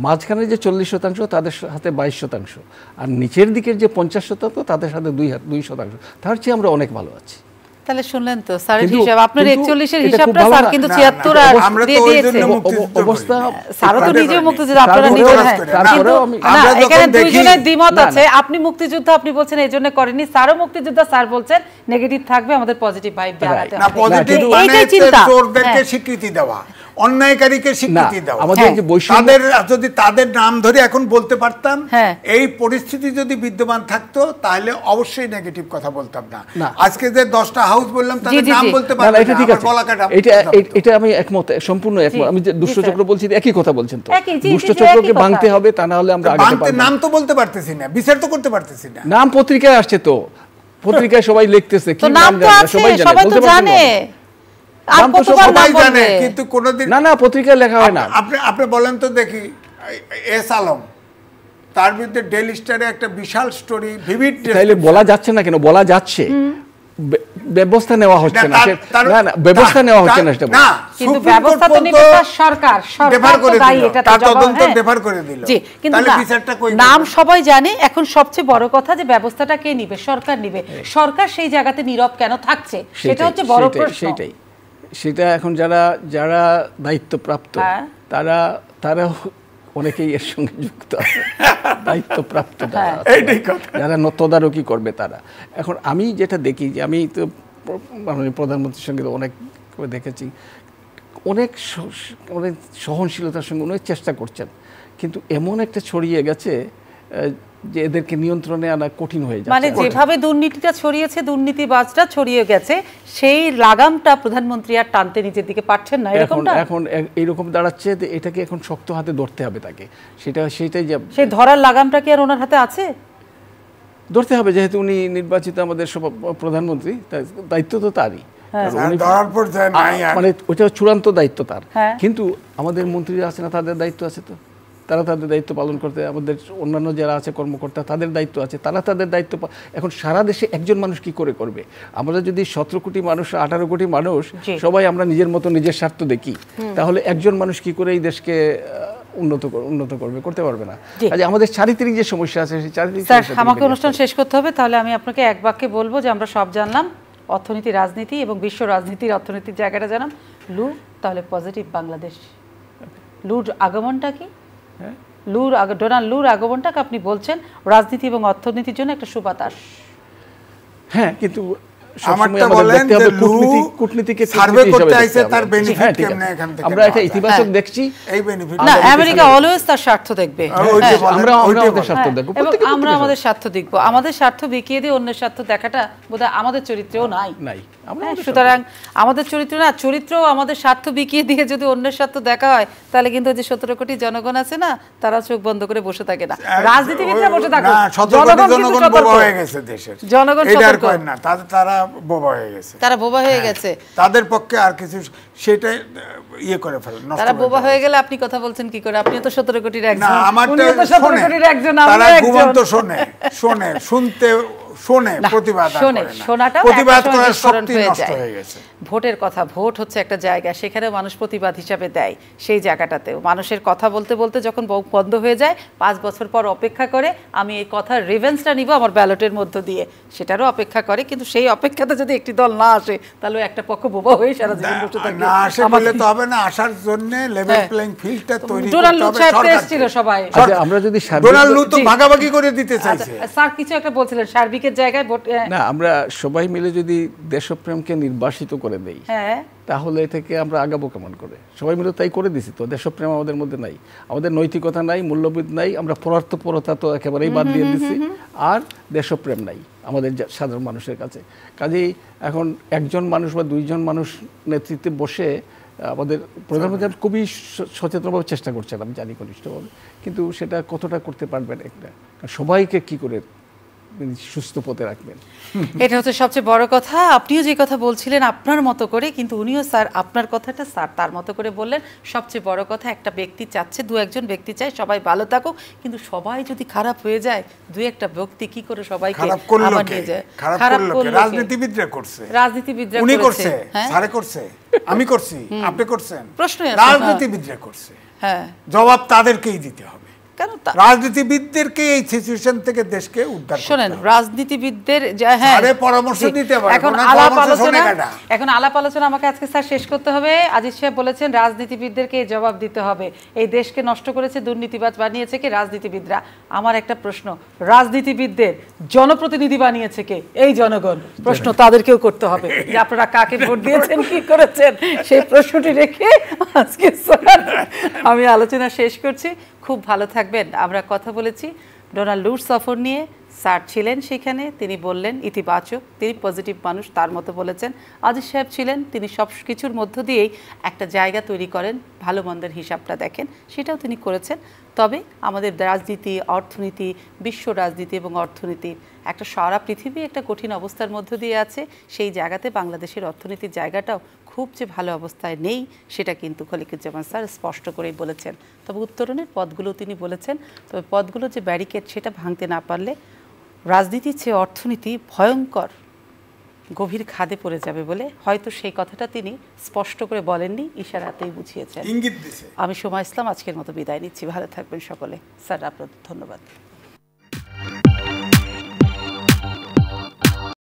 মাঝখানে যে 40% তাদের হাতে 22%, আর নিচের দিকের যে 50% তাদের হাতে 2%। তার চেয়ে আমরা অনেক ভালো আছি। তাহলে শুনলেন তো স্যারের হিসাব, আপনার 41 এর হিসাবটা স্যার কিন্তু 76 আর দিয়ে দিয়েছে অবস্থা। স্যারও তো নিজে মুক্তিযুদ্ধ, আপনারা নিজে। না, এখানে দুইজনের দ্বিমত আছে। আপনি মুক্তিযুদ্ধ আপনি বলছেন এইজন্য করেননি, স্যারও মুক্তিযুদ্ধ, স্যার বলছেন নেগেটিভ থাকবে, আমাদের পজিটিভ ভাইব জানাতে হবে। না, পজিটিভ মানে চোরদেরকে স্বীকৃতি দেওয়া, অন্যায়কারীকে স্বীকৃতি দেওয়া। আমাদের যে তাদের যদি তাদের নাম ধরে এখন বলতে পারতাম, এই পরিস্থিতি যদি বিদ্যমান থাকতো তাহলে অবশ্যই নেগেটিভ কথা বলতাম না। আজকে যে 10টা হাউস বললাম তাদের নাম বলতে পারতাম না, এটা ঠিক আছে। এটা আমি একমত, সম্পূর্ণ একমত। আমি যে দুষ্টচক্র বলছি একই কথা বলছেন তো, দুষ্টচক্রকে ভাঙতে হবে, তা না হলে আমরা আগাতে পারবো না। নাম তো বলতে পারতেছি না, বিচার তো করতে পারতেছি না। নাম পত্রিকায় আসছে তো, পত্রিকায় সবাই লিখতেছে, কি নাম সবাই জানে, কিন্তু কোনদিন না পত্রিকায় লেখা হয় না। আপনি বলেন তো দেখি, এস আলম, তার বিরুদ্ধে ডেইলি স্টারে একটা বিশাল স্টোরি, ভিভিড। তাইলে বলা যাচ্ছে না কেন? বলা যাচ্ছে, ব্যবস্থা নেওয়া হচ্ছে না। না, ব্যবস্থা নেওয়া হচ্ছে না, সেটা না, কিন্তু ব্যবস্থা তো নেবে সরকার, সরকার তো দায়ী, এটা তো তদন্ত ডেফার করে দিল। জি, কিন্তু নাম সবাই জানে, এখন সবচেয়ে বড় কথা যে ব্যবস্থাটা কে নিবে? সরকার নিবে। সরকার সেই জায়গাতে নীরব কেন থাকছে, সেটা হচ্ছে বড় প্রশ্ন। সেটা এখন যারা দায়িত্বপ্রাপ্ত, তারা অনেকেই এর সঙ্গে যুক্ত আছে, দায়িত্বপ্রাপ্ত যারা তদারকি করবে তারা। এখন আমি যেটা দেখি, যে আমি তো মাননীয় প্রধানমন্ত্রীর সঙ্গে অনেক দেখেছি, অনেক সহনশীলতার সঙ্গে অনেক চেষ্টা করছেন, কিন্তু এমন একটা ছড়িয়ে গেছে যে এদেরকে নিয়ন্ত্রণে আনা কঠিন হয়ে যাচ্ছে। মানে যেভাবে দুর্নীতিটা ছড়িয়েছে, দুর্নীতিবাজটা ছড়িয়ে গেছে, সেই লাগামটা প্রধানমন্ত্রী আর টানতে নিজের দিকে পারছেন না। এখন এইরকম দাঁড়াচ্ছে, এটাকে এখন শক্ত হাতে ধরতে হবে তাকে। সেটাই যে সেই ধরার লাগামটা কি আর ওনার হাতে আছে? ধরতে হবে, যেহেতু উনি নির্বাচিত আমাদের প্রধানমন্ত্রী, দায়িত্ব তো তারই। মানে ওইটা চূড়ান্ত দায়িত্ব তার। কিন্তু আমাদের মন্ত্রীরা আছে না, তাদের দায়িত্ব আছে তো, তারা তাদের দায়িত্ব পালন করতে, আমাদের অন্যান্য যারা আছে কর্মকর্তা তাদের দায়িত্ব আছে, তারা তাদের দায়িত্ব। এখন সারা দেশে একজন মানুষ কি করবে? আমরা যদি 17 কোটি মানুষ, 18 কোটি মানুষ সবাই আমরা নিজের মতো নিজের স্বার্থ দেখি, তাহলে একজন মানুষ কি করে এই দেশকে উন্নত করতে পারবে না। কাজে আমাদের চারিত্রিক যে সমস্যা আছে, সেই চারিত্রিক। স্যার, আমাকে অনুষ্ঠান শেষ করতে হবে, তাহলে আমি আপনাকে এক বাক্যে বলবো যে আমরা সব জানলাম, অর্থনীতি, রাজনীতি এবং বিশ্ব রাজনীতির অর্থনীতির জায়গাটা জানাম। লু, তাহলে পজিটিভ বাংলাদেশ। লুর আগমনটা কি? ডোনাল্ড লুর আগমনটাকে আপনি বলছেন রাজনীতি এবং অর্থনীতির জন্য একটা সুবাতাস। হ্যাঁ, কিন্তু আমারটা বলেন যে কূটনীতিকে সার্ভে করতে আইছে তার বেনিফিট কেমনে এখান থেকে আমরা এটা ইতিবাচক দেখছি এই বেনিফিট না আমেরিকা অলওয়েজ তার স্বার্থ দেখবে আমরা আমাদের স্বার্থ দেখব আমরা আমাদের স্বার্থ দেখব আমাদের স্বার্থ বিকিয়ে দিয়ে অন্যের স্বার্থ দেখাটা বোধহয় আমাদের চরিত্রেও নাই সুতরাং আমাদের চরিত্র না চরিত্র আমাদের স্বার্থ বিকিয়ে দিয়ে যদি অন্যের স্বার্থ দেখা হয় তাহলে কিন্তু যে 17 কোটি জনগণ আছে না তারা চোখ বন্ধ করে বসে থাকে না রাজনীতিবিদরা বসে থাকে জনগণ বোবা হয়ে গেছে দেশের জনগণ সতর্ক না তারা বোবা হয়ে গেছে তারা বোবা হয়ে গেছে তাদের পক্ষে আর কিছু সেটা ইয়ে করে ফেলে তারা বোবা হয়ে গেলে আপনি কথা বলছেন কি করে আপনি তো 17 কোটির একজন না আমারটা 17 কোটির একজন তারা ঘুমন্ত শুনতে প্রতিবাদ করে না প্রতিবাদ করার শক্তি নষ্ট হয়ে গেছে ভোটের কথা ভোট হচ্ছে একটা জায়গা সেখানে মানুষ প্রতিবাদ হিসাবে দেয় সেই জায়গাটাতেও মানুষের কথা বলতে বলতে যখন বন্ধ হয়ে যায় 5 বছর পর অপেক্ষা করে আমি এই কথার রিভেঞ্জটা নিব আমার ব্যালটের মধ্য দিয়ে সেটারও অপেক্ষা করে কিন্তু সেই অপেক্ষাতে যদি একটি দল না আসে তাহলে একটা পক্ষ বোবা হয়ে সারা জীবন বসে থাকে না আসে বলে তো হবে না আসার জন্য লেভেল প্লেইং ফিল্ডটা তৈরি করতে হবে ডোনাল্ড ট্রাম্প ছিল সবাই আমরা যদি ডোনাল্ড লু তো ভাগাভাগি করে দিতে চাইছে স্যার কিছু একটা বলছিলেন সার্বিকের জায়গায় ভোট না আমরা সবাই মিলে যদি দেশপ্রেমকে নির্বাসিত করে দেই তাহলে থেকে আমরা আগাবো কেমন করে সবাই মিলে তাই করে দিছি তো দেশপ্রেম আমাদের মধ্যে নাই আমাদের নৈতিকতা নাই মূল্যবোধ নাই আমরা পরার্থপরতা তো একেবারেই বাদ দিয়ে দিছি আর দেশপ্রেম নাই আমাদের সাধারণ মানুষের কাছে কাজেই এখন একজন মানুষ বা দুইজন মানুষ নেতৃত্বে বসে আমাদের প্রধানমন্ত্রী খুবই সচেতনভাবে চেষ্টা করছেন আমি জানি ঘনিষ্ঠভাবে কিন্তু সেটা কতটা করতে পারবেন একটা সবাইকে কি করে সুস্থ পথে রাখবেন এটা হচ্ছে সবচেয়ে বড় কথা আপনিও যে কথা বলছিলেন আপনার মতো করে কিন্তু উনিও স্যার আপনার কথাটা স্যার তার মতো করে বললেন সবচেয়ে বড় কথা একটা ব্যক্তি চাচ্ছে দু একজন ব্যক্তি চায় সবাই ভালো থাকুক কিন্তু সবাই যদি খারাপ হয়ে যায় দুই একটা ব্যক্তি কি করে সবাইকে আবার নিয়ে যায় খারাপ করলো রাজনীতিবিদরা করছে উনি করছে স্যারে করছে আমি করছি আপনি করছেন প্রশ্নই আছে রাজনীতিবিদরা করছে জবাব তাদেরকেই দিতে হবে রাজনীতিবিদদেরকে এই সিচুয়েশন থেকে দেশকে উদ্ধার করতে হবে শুনেন রাজনীতিবিদদের পরামর্শ দিতে পারে এখন আলাপ আলোচনা আমাকে আজকে স্যার শেষ করতে হবে আজিজ সাহেব বলেছেন রাজনীতিবিদদেরকে জবাব দিতে হবে এই দেশকে নষ্ট করেছে দুর্নীতিবাজ বানিয়েছে কে রাজনীতিবিদরা আমার একটা প্রশ্ন রাজনীতিবিদদের জনপ্রতিনিধি বানিয়েছে কে এই জনগণ প্রশ্ন তাদেরকেও করতে হবে যে আপনারা কাকে ভোট দিয়েছেন কি করেছেন সেই প্রশ্নটি রেখে আজকে স্যার আমি আলোচনা শেষ করছি খুব ভালো থাকবেন আমরা কথা বলেছি ডোনাল্ড লুর সফর নিয়ে স্যার ছিলেন সেখানে তিনি বললেন ইতিবাচক তিনি পজিটিভ মানুষ তার মতো বলেছেন আজিজ সাহেব ছিলেন তিনি সব কিছুর মধ্য দিয়েই একটা জায়গা তৈরি করেন ভালো মন্দের হিসাবটা দেখেন সেটাও তিনি করেছেন তবে আমাদের রাজনীতি অর্থনীতি বিশ্ব রাজনীতি এবং অর্থনীতি একটা সারা পৃথিবী একটা কঠিন অবস্থার মধ্য দিয়ে আছে সেই জায়গাতে বাংলাদেশের অর্থনীতির জায়গাটাও খুব যে ভালো অবস্থায় নেই সেটা কিন্তু খলিকুজ্জামান স্যার স্পষ্ট করেই বলেছেন তবে উত্তরণের পথগুলো তিনি বলেছেন তবে পথগুলো যে ব্যারিকেড সেটা ভাঙতে না পারলে রাজনীতির চেয়ে অর্থনীতি ভয়ঙ্কর গভীর খাদে পড়ে যাবে বলে হয়তো সেই কথাটা তিনি স্পষ্ট করে বলেননি ইশারাতেই বুঝিয়েছেন ইঙ্গিত দিয়েছে আমি সোমা ইসলাম আজকের মতো বিদায় নিচ্ছি ভালো থাকবেন সকলে স্যার আপনাদের ধন্যবাদ